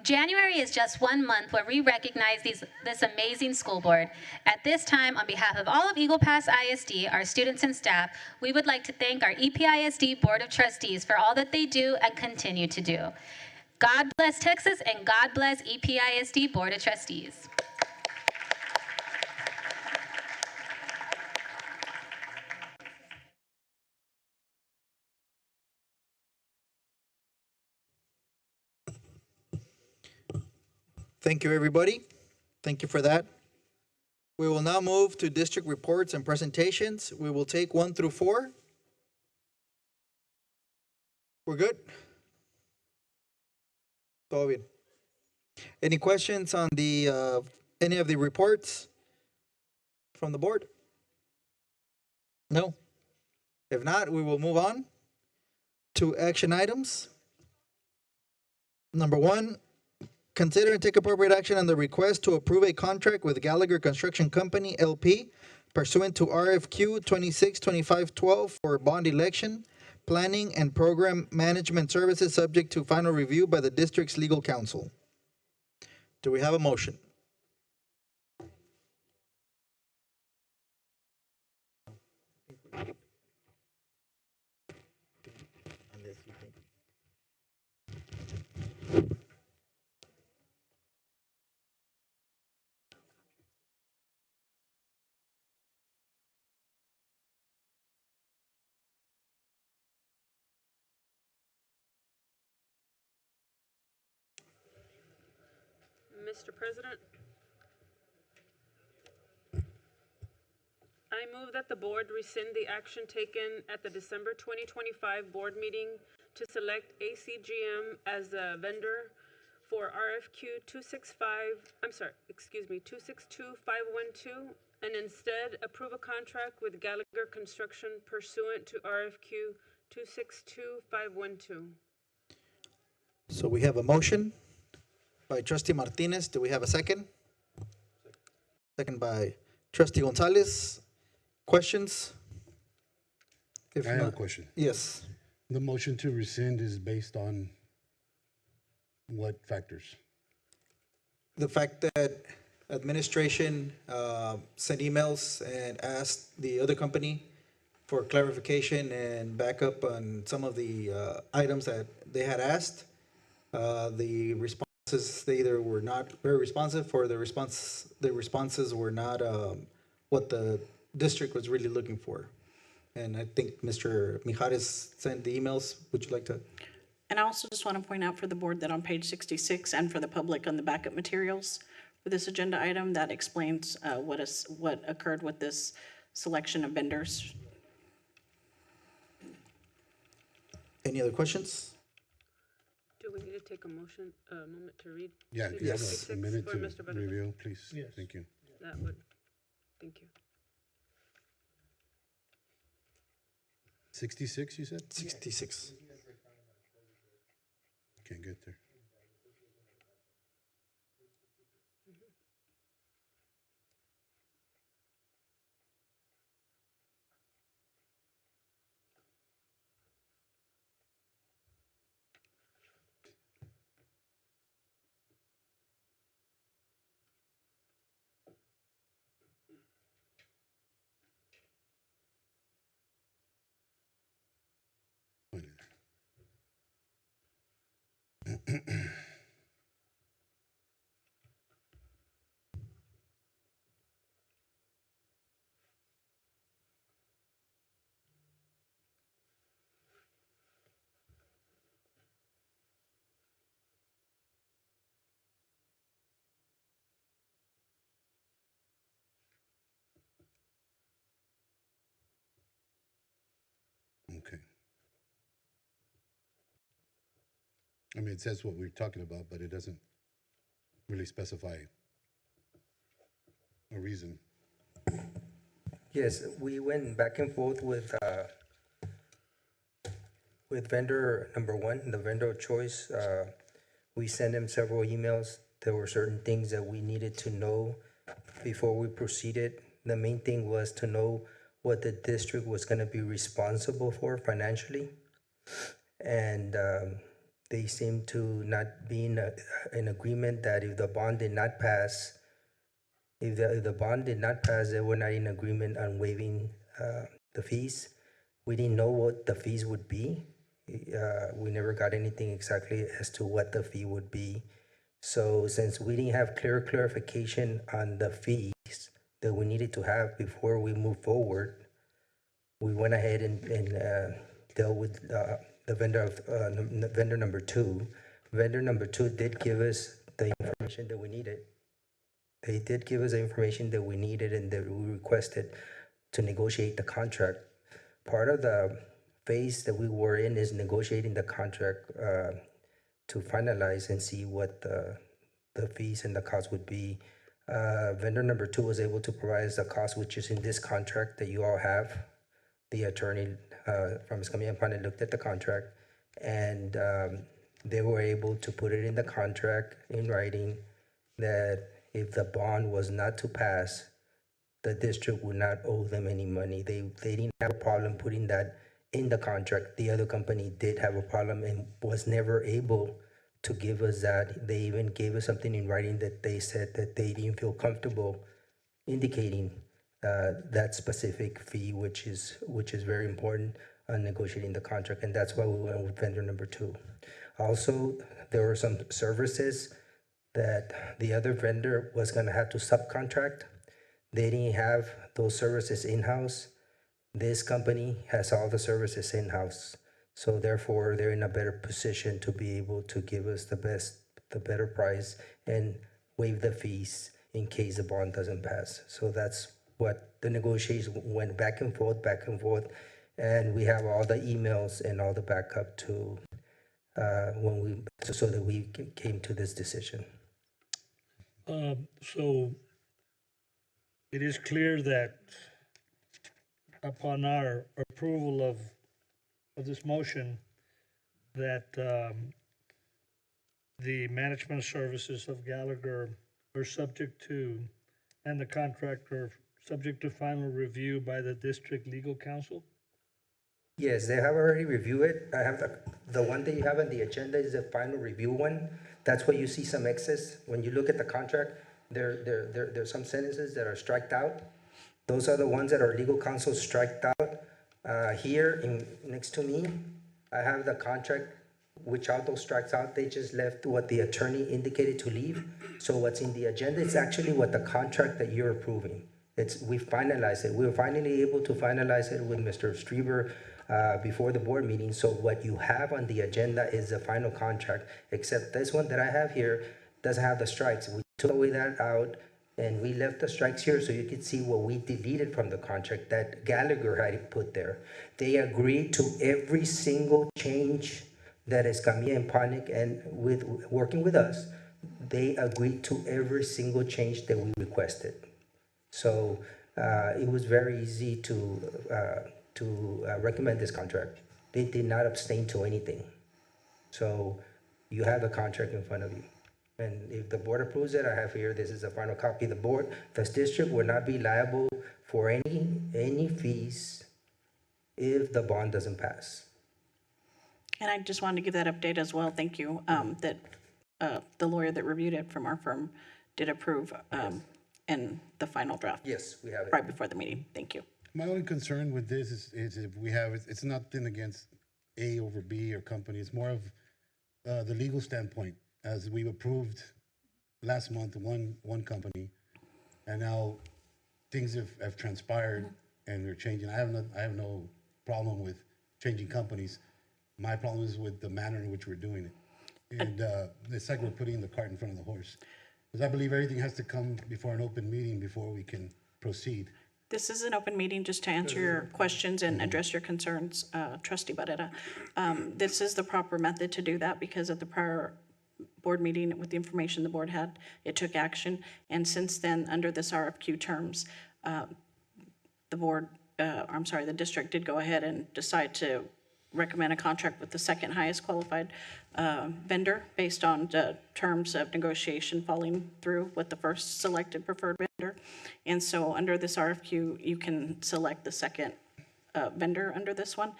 January is just 1 month where we recognize this amazing school board. At this time, on behalf of all of Eagle Pass ISD, our students and staff, we would like to thank our EPISD Board of Trustees for all that they do and continue to do. God bless Texas and God bless EPISD Board of Trustees. Thank you, everybody. Thank you for that. We will now move to district reports and presentations. We will take 1 through 4. We're good? Todo bien. Any questions on any of the reports from the board? No? If not, we will move on to action items. Number 1, consider and take appropriate action on the request to approve a contract with Gallagher Construction Company, LP, pursuant to RFQ 262512 for bond election, planning, and program management services subject to final review by the district's legal counsel. Do we have a motion? Mr. President, I move that the board rescind the action taken at the December 2025 board meeting to select ACGM as a vendor for RFQ 262512 and instead approve a contract with Gallagher Construction pursuant to RFQ 262512. So we have a motion by Trustee Martinez. Do we have a second? Second by Trustee Gonzalez. Questions? If I have a not, question. yes. The motion to rescind is based on what factors? The fact that administration sent emails and asked the other company for clarification and backup on some of the items that they had asked. The responses, they either were not very responsive or the responses were not what the district was really looking for. And I think Mr. Mijares sent the emails. Would you like to? And I also just want to point out for the board that on page 66 and for the public on the backup materials for this agenda item, that explains what occurred with this selection of vendors. Any other questions? Do we need to take a moment to read? Yeah, page you have 66 a minute for to Mr. Benedict? review, please. Yes. Thank you. That would, thank you. 66, you said? 66. Can't get there. Okay. I mean, it says what we're talking about, but it doesn't really specify a reason. Yes, we went back and forth with vendor number 1, the vendor of choice. We sent him several emails. There were certain things that we needed to know before we proceeded. The main thing was to know what the district was going to be responsible for financially. And they seemed to not be in agreement that if the bond did not pass, if the bond did not pass, they were not in agreement on waiving the fees. We didn't know what the fees would be. We never got anything exactly as to what the fee would be. So since we didn't have clear clarification on the fees that we needed to have before we move forward, we went ahead and dealt with the vendor number 2. Vendor number 2 did give us the information information that we needed. They did give us the information that we needed and that we requested to negotiate the contract. Part of the phase that we were in is negotiating the contract to finalize and see what the fees and the cost would be. Vendor number 2 was able to provide us the cost, which is in this contract that you all have. The attorney from Escamilla and Pane looked at the contract, and they were able to put it in the contract in writing that if the bond was not to pass, the district would not owe them any money. They didn't have a problem putting that in the contract. The other company did have a problem and was never able to give us that. They even gave us something in writing that they said that they didn't feel comfortable indicating that specific fee, which is very important on negotiating the contract, and that's why we went with vendor number 2. Also, there were some services that the other vendor was going to have to subcontract. They didn't have those services in-house. This company has all the services in-house, so therefore they're in a better position to be able to give us the better price and waive the fees in case the bond doesn't pass. So that's what the negotiations went back and forth, and we have all the emails and all the backup to so that we came to this decision. So it is clear that upon our approval of this motion, that the management services of Gallagher are subject to, and the contract are subject to final review by the district legal counsel? Yes, they have already reviewed it. I have the one that you have on the agenda is the final review one. That's where you see some excess. When you look at the contract, there's some sentences that are striked out. Those are the ones that our legal counsel striked out. Here next to me, I have the contract, which out those strikes out. They just left what the attorney indicated to leave. So what's in the agenda is actually what the contract that you're approving. We finalized it. We were finally able to finalize it with Mr. Strieber before the board meeting. So what you have on the agenda is the final contract, except this one that I have here doesn't have the strikes. We took away that out and we left the strikes here so you could see what we deleted from the contract that Gallagher had put there. They agreed to every single change that Escamilla and Panic and with working with us, they agreed to every single change that we requested. So it was very easy to recommend this contract. They did not abstain to anything. So you have the contract in front of you. And if the board approves it, I have here, this is a final copy. The district will not be liable for any fees if the bond doesn't pass. And I just wanted to give that update as well. Thank you. That the lawyer that reviewed it from our firm did approve in the final draft. Yes, we have it. Right before the meeting. Thank you. My only concern with this is if we have, it's nothing against A over B or company. It's more of the legal standpoint. As we approved last month, one company, and now things have transpired and they're changing. I have no problem with changing companies. My problem is with the manner in which we're doing it. And it's like we're putting the cart in front of the horse. Because I believe everything has to come before an open meeting before we can proceed. This is an open meeting just to answer your questions and address your concerns, Trustee Barrera. This is the proper method to do that because at the prior board meeting with the information the board had, it took action. And since then, under this RFQ terms, the district did go ahead and decide to recommend a contract with the second highest qualified vendor based on the terms of negotiation falling through with the first selected preferred vendor. And so under this RFQ, you can select the second vendor under this one,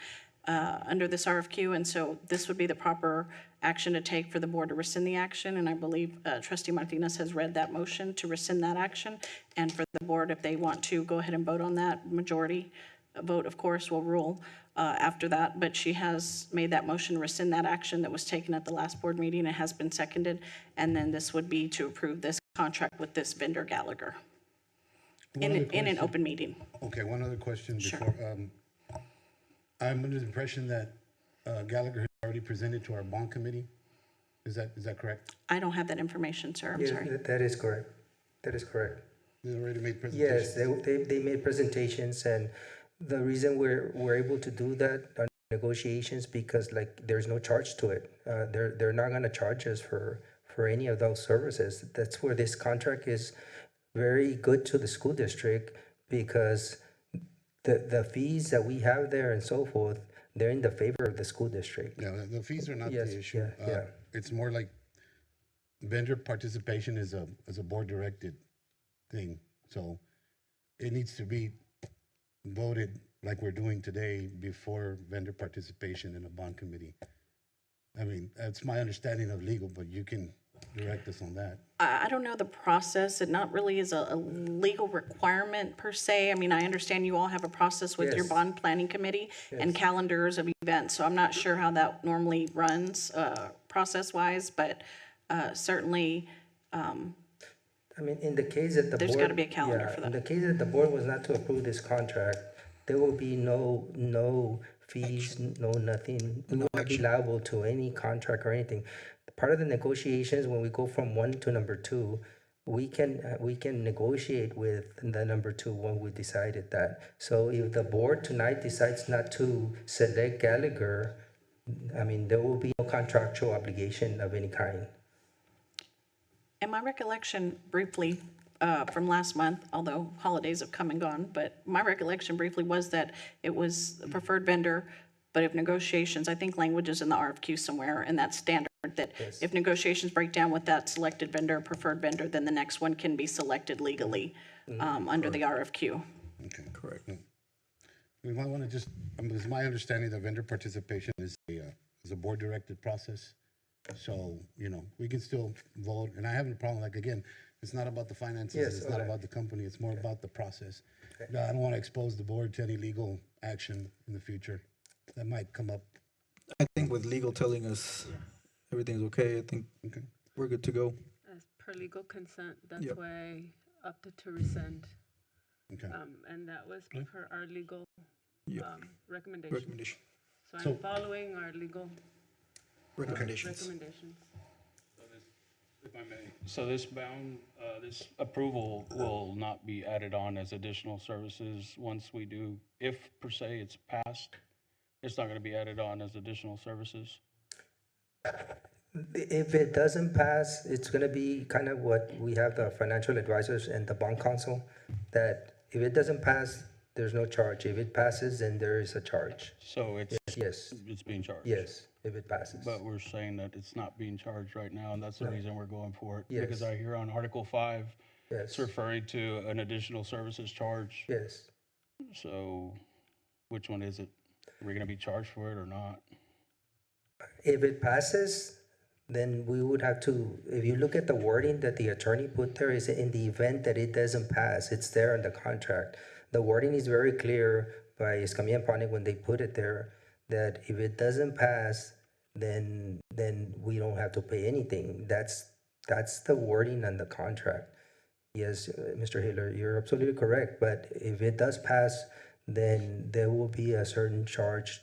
under this RFQ. And so this would be the proper action to take for the board to rescind the action. And I believe Trustee Martinez has read that motion to rescind that action. And for the board, if they want to go ahead and vote on that, majority vote, of course, will rule after that. But she has made that motion to rescind that action that was taken at the last board meeting. It has been seconded. And then this would be to approve this contract with this vendor Gallagher in an open meeting. Okay, one other question Sure. before. I'm under the impression that Gallagher has already presented to our bond committee Is that correct? I don't have that information, sir. I'm Yes, sorry. that is correct. That is correct. They already made presentations. Yes, they made presentations, and the reason we're able to do that on negotiations because like there's no charge to it. They're not gonna charge us for any of those services. That's where this contract is very good to the school district because the fees that we have there and so forth, they're in the favor of the school district. Yeah, the fees are not Yes, the issue. yeah. It's more like vendor participation is a board directed thing. So it needs to be voted like we're doing today before vendor participation in a bond committee. I mean, that's my understanding of legal, but you can direct us on that. I don't know the process. It not really is a legal requirement per se. I mean, I understand you all have a process with your Yes. bond planning committee and Yes. calendars of events, so I'm not sure how that normally runs, process-wise, but, certainly, I mean, in the case that the There's board. gotta be a calendar yeah, for In that. the case that the board was not to approve this contract, there will be no fees, no nothing. We will not be liable to any contract or anything. Part of the negotiations, when we go from one to number two, we can negotiate with the number two when we decided that. So if the board tonight decides not to select Gallagher, I mean, there will be no contractual obligation of any kind. and my recollection briefly, from last month, although holidays have come and gone, but my recollection briefly was that it was a preferred vendor, but if negotiations, I think language is in the RFQ somewhere, and that's standard, that Yes. if negotiations break down with that selected vendor, preferred vendor, then the next one can be selected legally, under the RFQ. Okay, correct. We might want to just, it's my understanding that vendor participation is a board directed process. So, we can still vote, and I have no problem, like, again, it's not about the finances, Yes, it's not okay. about the company, it's more about the process. I don't want to expose the board to any legal action in the future that might come up. I think with legal telling us everything's okay, I think we're good to go. As per legal consent, that's Yep. why I opted to rescind. Okay. And that was per our legal Yep. recommendation. Recommendation. So So- I'm following our legal Recommendations. recommendations. If I may. So this this approval will not be added on as additional services once we do, if per se it's passed, it's not going to be added on as additional services? If it doesn't pass, it's gonna be kind of what we have the financial advisors and the bond counsel, that if it doesn't pass, there's no charge. If it passes, then there is a charge. So it's, Yes, it's being charged? yes, if it passes. But we're saying that it's not being charged right now, and that's the No. reason we're going for it. Yes. Because I hear on Article 5, Yes, it's referring to an additional services charge. yes. So which one is it? Are we going to be charged for it or not? If it passes, then we would have to, if you look at the wording that the attorney put there, is in the event that it doesn't pass, it's there in the contract. The wording is very clear by Escamilla and Ponick when they put it there, that if it doesn't pass, then we don't have to pay anything. That's the wording on the contract. Yes, Mr. Hiller, you're absolutely correct, but if it does pass, then there will be a certain charge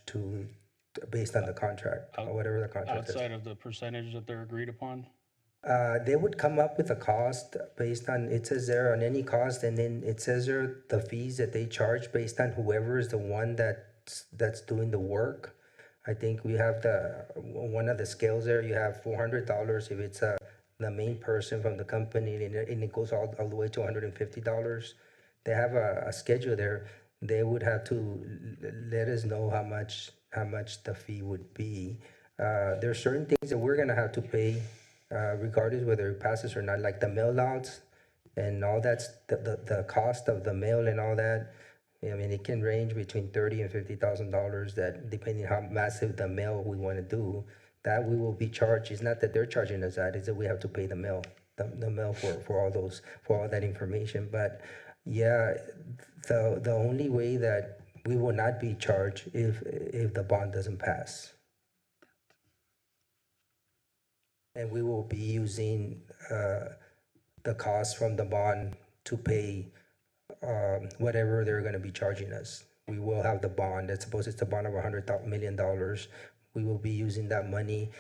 based on the contract, or whatever the contract is. Outside of the percentage that they're agreed upon? They would come up with a cost based on, it says there on any cost, and then it says there the fees that they charge based on whoever is the one that's doing the work. I think we have one of the scales there, you have $400 if it's the main person from the company, and it goes all the way to $150. They have a schedule there. They would have to let us know how much the fee would be. There are certain things that we're gonna have to pay, regardless whether it passes or not, like the mail outs and all that's the cost of the mail and all that. I mean, it can range between $30,000 and $50,000, that depending how massive the mail we want to do, that we will be charged. It's not that they're charging us that, it's that we have to pay the mail for all that information. But yeah, the only way that we will not be charged if the bond doesn't pass. And we will be using the cost from the bond to pay whatever they're going to be charging us. We will have the bond. It's a bond of $100 million. We will be using that money.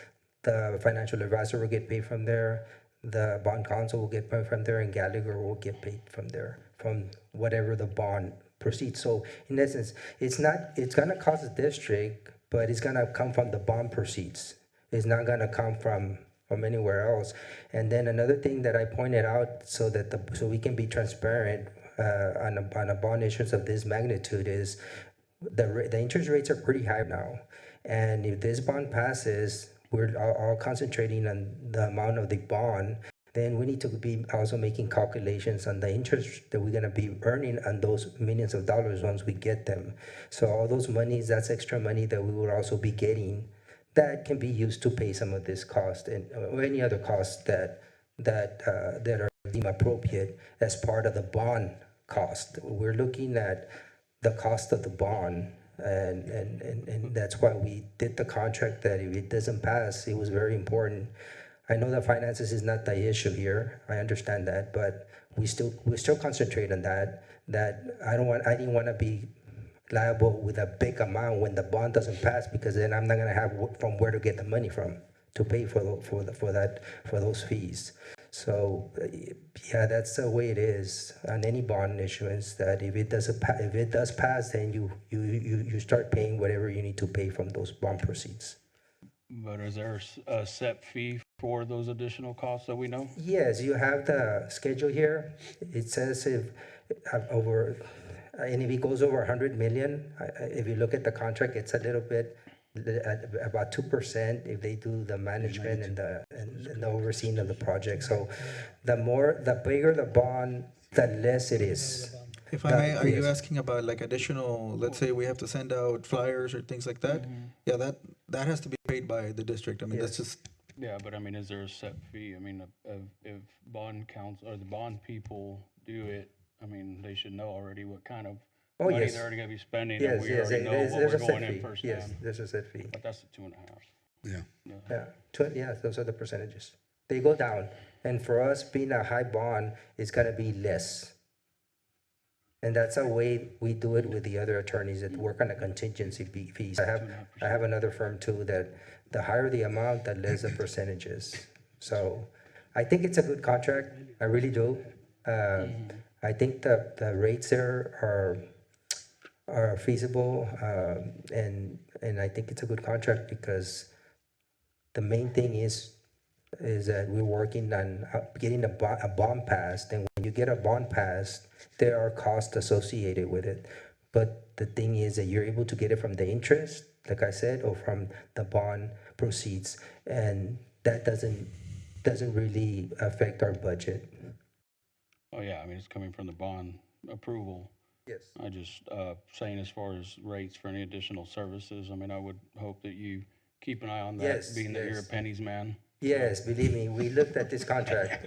the financial advisor will get paid from there, the bond counsel will get paid from there, and Gallagher will get paid from there, from whatever the bond proceeds. So in essence, it's gonna cost the district, but it's gonna come from the bond proceeds. It's not gonna come from anywhere else. And then another thing that I pointed out so we can be transparent on a bond issuance of this magnitude is the interest rates are pretty high now. And if this bond passes, we're all concentrating on the amount of the bond, then we need to be also making calculations on the interest that we're going to be earning on those millions of dollars once we get them. So all those monies, that's extra money that we will also be getting that can be used to pay some of this cost or any other costs that are deemed appropriate as part of the bond cost. We're looking at the cost of the bond, and that's why we did the contract, that if it doesn't pass, it was very important. I know that finances is not the issue here. I understand that, but we still concentrate on that. That I didn't want to be liable with a big amount when the bond doesn't pass, because then I'm not gonna have from where to get the money from to pay for those fees. So yeah, that's the way it is on any bond issuance. That if it does pass, then you start paying whatever you need to pay from those bond proceeds. But is there a set fee for those additional costs that we know? Yes, you have the schedule here. It says if it goes over 100 million, if you look at the contract, it's a little bit about 2% if they do the management and the overseeing of the project. So the bigger the bond, the less it is. If I may, are you asking about like additional, let's say we have to send out flyers or things like that? Yeah, that has to be paid by the district. I mean, that's just. Yeah, but I mean, is there a set fee? I mean, if bond council or the bond people do it, I mean, they should know already what kind of money yes. they're already going to be spending. Yes, and we already know what we're going in first Yes, time. there's a set fee. But that's the 2.5. Yeah, those are the percentages. They go down. And for us, being a high bond, it's going to be less. And that's a way we do it with the other attorneys that work on a contingency fees. I have another firm too that the higher the amount, the less the percentages. So I think it's a good contract. I really do. I think the rates there are feasible, and I think it's a good contract because the main thing is that we're working on getting a bond passed. And when you get a bond passed, there are costs associated with it. But the thing is that you're able to get it from the interest, like I said, or from the bond proceeds, and that doesn't really affect our budget. Oh yeah, I mean, it's coming from the bond approval. Yes. I just saying as far as rates for any additional services, I mean, I would hope that you keep an eye on that, Yes, being that yes. you're a pennies man. Yes, believe me, we looked at this contract,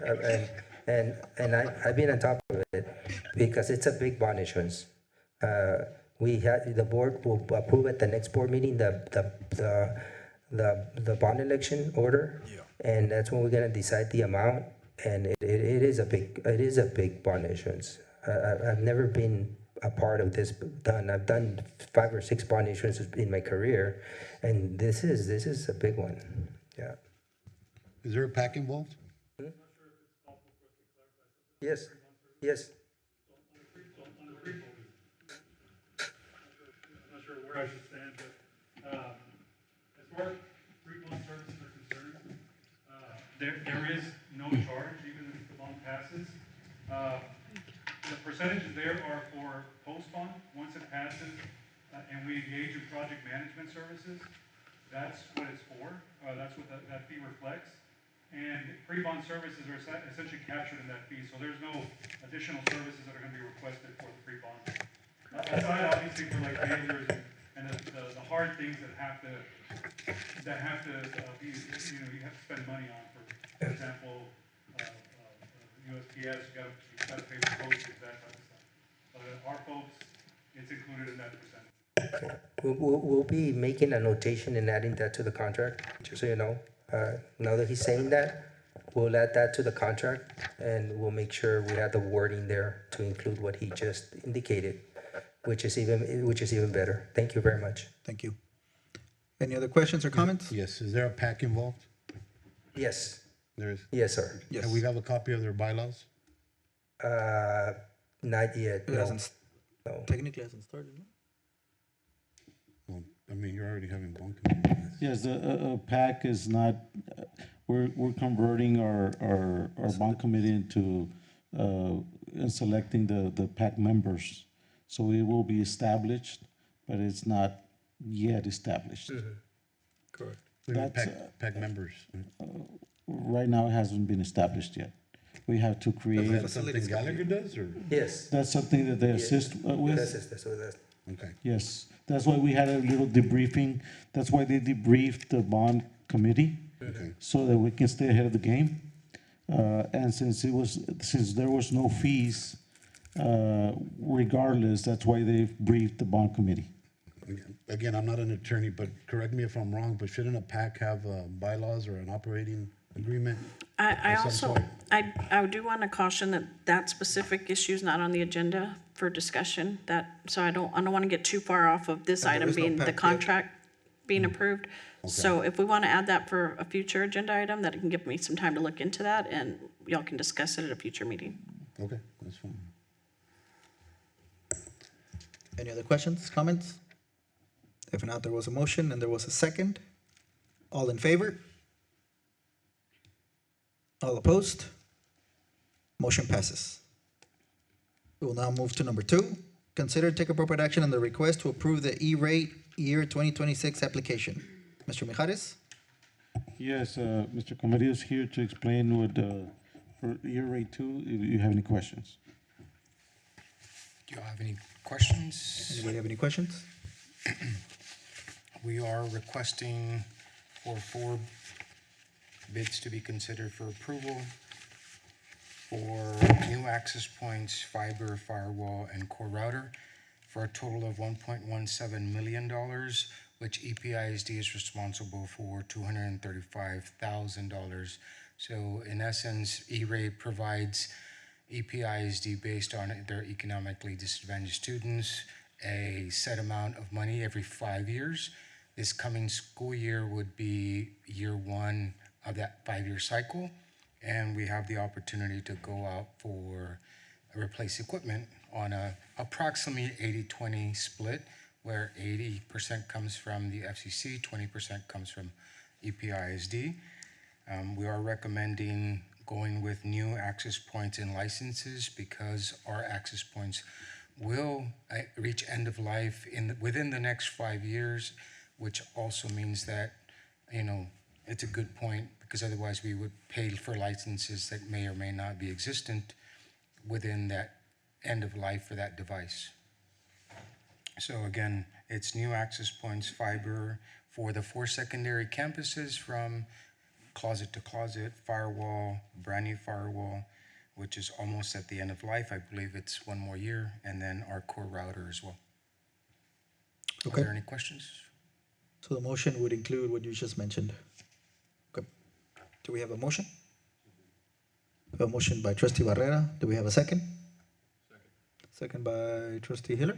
and I've been on top of it because it's a big bond issuance. The board will approve at the next board meeting the bond election order, and that's when we're gonna decide the amount. And it is a big bond issuance. I've never been a part of this done. I've done 5 or 6 bond issuances in my career, and this is a big one. Yeah. Is there a PAC involved? Yes. Yes. I'm not sure where I should stand, but as far as pre-bond services are concerned, there is no charge even if the bond passes. The percentages there are for post-bond. Once it passes and we engage in project management services, that's what it's for. That's what that fee reflects. And pre-bond services are essentially captured in that fee, so there's no additional services that are going to be requested for the pre-bond. Aside, obviously, for like waivers and the hard things that have to be, you have to spend money on. For example, USPS, you got to pay for postage, that type of stuff. But our folks, it's included in that percentage. We'll be making a notation and adding that to the contract, just so you know. Now that he's saying that, we'll add that to the contract, and we'll make sure we have the wording there to include what he just indicated, which is even better. Thank you very much. Thank you. Any other questions or comments? Yes. Is there a PAC involved? Yes, There is? yes, sir. Yes. And we have a copy of their bylaws? Not yet, It no. hasn't, No. technically hasn't started, no? Well, I mean, you're already having bond committee. Yes, the PAC is not, we're converting our bond committee into, and selecting the PAC members. So it will be established, but it's not yet established. Correct. That's, PAC members. right now, it hasn't been established yet. We have to Is create, that something Gallagher does, or? Yes. that's something that they assist with. That's what that's. Okay. Yes, that's why we had a little debriefing. That's why they debriefed the bond committee, Okay. so that we can stay ahead of the game. And since there was no fees, regardless, that's why they briefed the bond committee. Again, I'm not an attorney, but correct me if I'm wrong, but shouldn't a PAC have bylaws or an operating agreement? I of some also, sort? I do want to caution that that specific issue is not on the agenda for discussion, so I don't want to get too far off of this And there item is no being the PAC yet. contract being approved. So if we want to add that for a future agenda item, that can give me some time to look into that, and y'all can discuss it at a future meeting. Okay, that's fine. Any other questions, comments? If not, there was a motion and there was a second. All in favor? All opposed? Motion passes. We will now move to number 2. Consider and take appropriate action on the request to approve the E-rate year 2026 application. Mr. Mijares? Yes, Mr. Comedia is here to explain what, for year rate 2, if you have any questions. Do you have any questions? Anybody have any questions? We are requesting for 4 bids to be considered for approval for new access points, fiber, firewall, and core router for a total of $1.17 million, which EPISD is responsible for $235,000. So in essence, E-rate provides EPISD based on their economically disadvantaged students a set amount of money every 5 years. This coming school year would be year 1 of that 5-year cycle, and we have the opportunity to go out for replace equipment on a approximately 80-20 split, where 80% comes from the FCC, 20% comes from EPISD. We are recommending going with new access points and licenses because our access points will reach end of life within the next 5 years, which also means that, it's a good point, because otherwise we would pay for licenses that may or may not be existent within that end of life for that device. So again, it's new access points, fiber for the 4 secondary campuses from closet to closet, firewall, brand new firewall, which is almost at the end of life. I believe it's 1 more year, and then our core router as well. Okay. Are there any questions? So the motion would include what you just mentioned. Okay. Do we have a motion? We have a motion by Trustee Barrera. Do we have a second? Second by Trustee Hiller.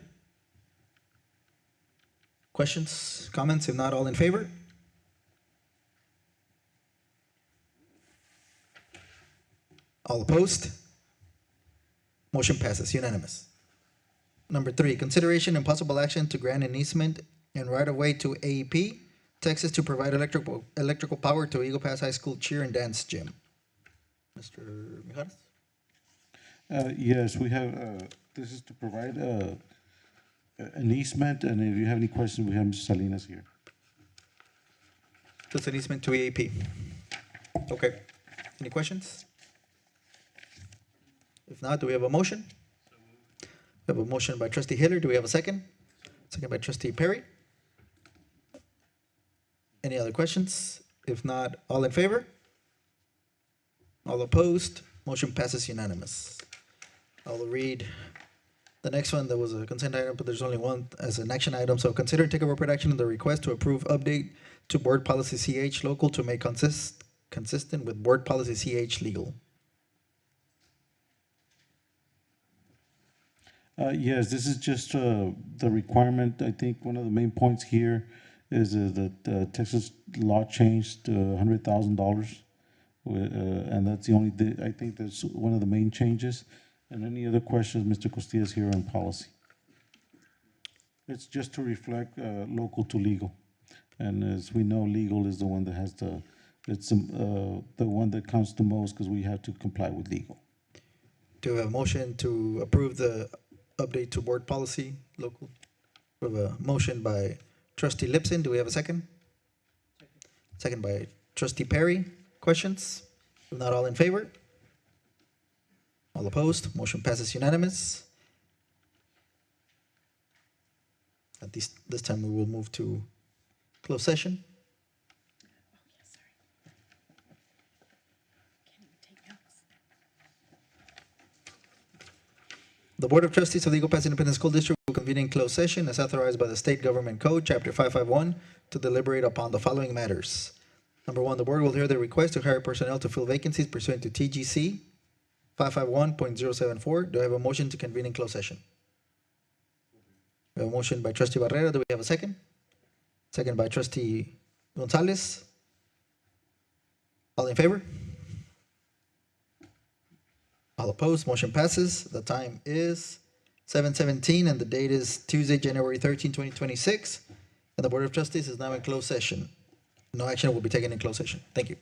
Questions, comments? If not, all in favor? All opposed? Motion passes unanimous. Number 3, consideration and possible action to grant an easement and right-of-way to AEP, Texas, to provide electrical power to Eagle Pass High School cheer and dance gym. Mr. Mijares? Yes, we have, this is to provide an easement, and if you have any questions, we have Mr. Salinas here. That's an easement to AEP. Okay. Any questions? If not, do we have a motion? We have a motion by Trustee Hiller. Do we have a second? Second by Trustee Perry. Any other questions? If not, all in favor? All opposed? Motion passes unanimous. I'll read the next one. There was a consent item, but there's only one as an action item. So consider and take appropriate action on the request to approve update to Board Policy CH local to make consistent with Board Policy CH legal. Yes, this is just the requirement. I think one of the main points here is that Texas law changed $100,000 And that's the only, I think that's one of the main changes. And any other questions, Mr. Costillas here on policy? It's just to reflect local to legal. And as we know, legal is the one that has the one that counts the most because we have to comply with legal. Do we have a motion to approve the update to board policy local? We have a motion by trustee Lipson. Do we have a second? Second by trustee Perry. Questions? If not, all in favor? All opposed? Motion passes unanimous. At this time, we will move to closed session. The Board of Trustees of the Eagle Pass Independent School District will convene in closed session as authorized by the State Government Code, Chapter 551, to deliberate upon the following matters. Number one, the board will hear the request to hire personnel to fill vacancies pursuant to TGC 551.074. Do I have a motion to convene in closed session? We have a motion by trustee Barrera. Do we have a second? Second by trustee Gonzalez. All in favor? All opposed? Motion passes. The time is 7:17 and the date is Tuesday, January 13, 2026. And the Board of Trustees is now in closed session. No action will be taken in closed session. Thank you.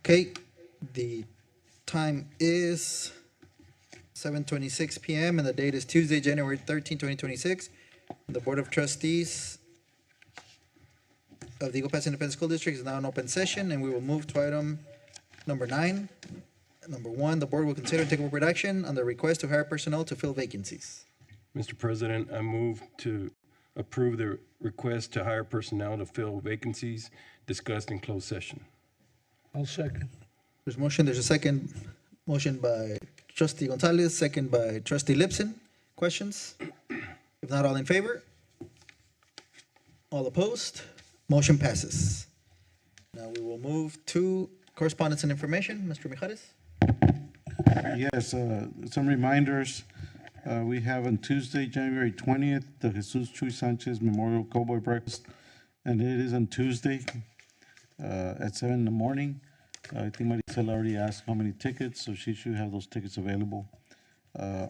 Okay, the time is 7:26 p.m. and the date is Tuesday, January 13, 2026. The Board of Trustees of the Eagle Pass Independent School District is now in open session, and we will move to item number 9. Number 1, the board will consider and take appropriate action on the request to hire personnel to fill vacancies. Mr. President, I move to approve the request to hire personnel to fill vacancies discussed in closed session. I'll second. There's a motion, there's a second. Motion by Trustee Gonzalez, second by Trustee Lipson. Questions? If not, all in favor? All opposed? Motion passes. Now we will move to correspondence and information. Mr. Mijares? Yes, some reminders. We have on Tuesday, January 20th, the Jesus Chuy Sanchez Memorial Cowboy Breakfast, and it is on Tuesday at 7 in the morning. I think Maricela already asked how many tickets, so she should have those tickets available.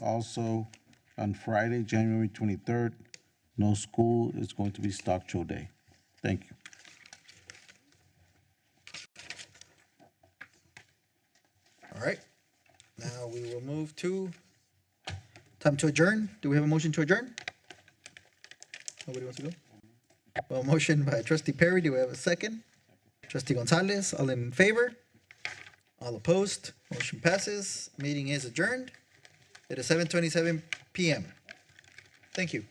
Also, on Friday, January 23rd, no school. It's going to be Stock Show Day. Thank you. All right. Now we will move to time to adjourn. Do we have a motion to adjourn? Nobody wants to go? Well, motion by Trustee Perry. Do we have a second? Trustee Gonzalez, all in favor? All opposed? Motion passes. Meeting is adjourned. It is 7:27 p.m. Thank you.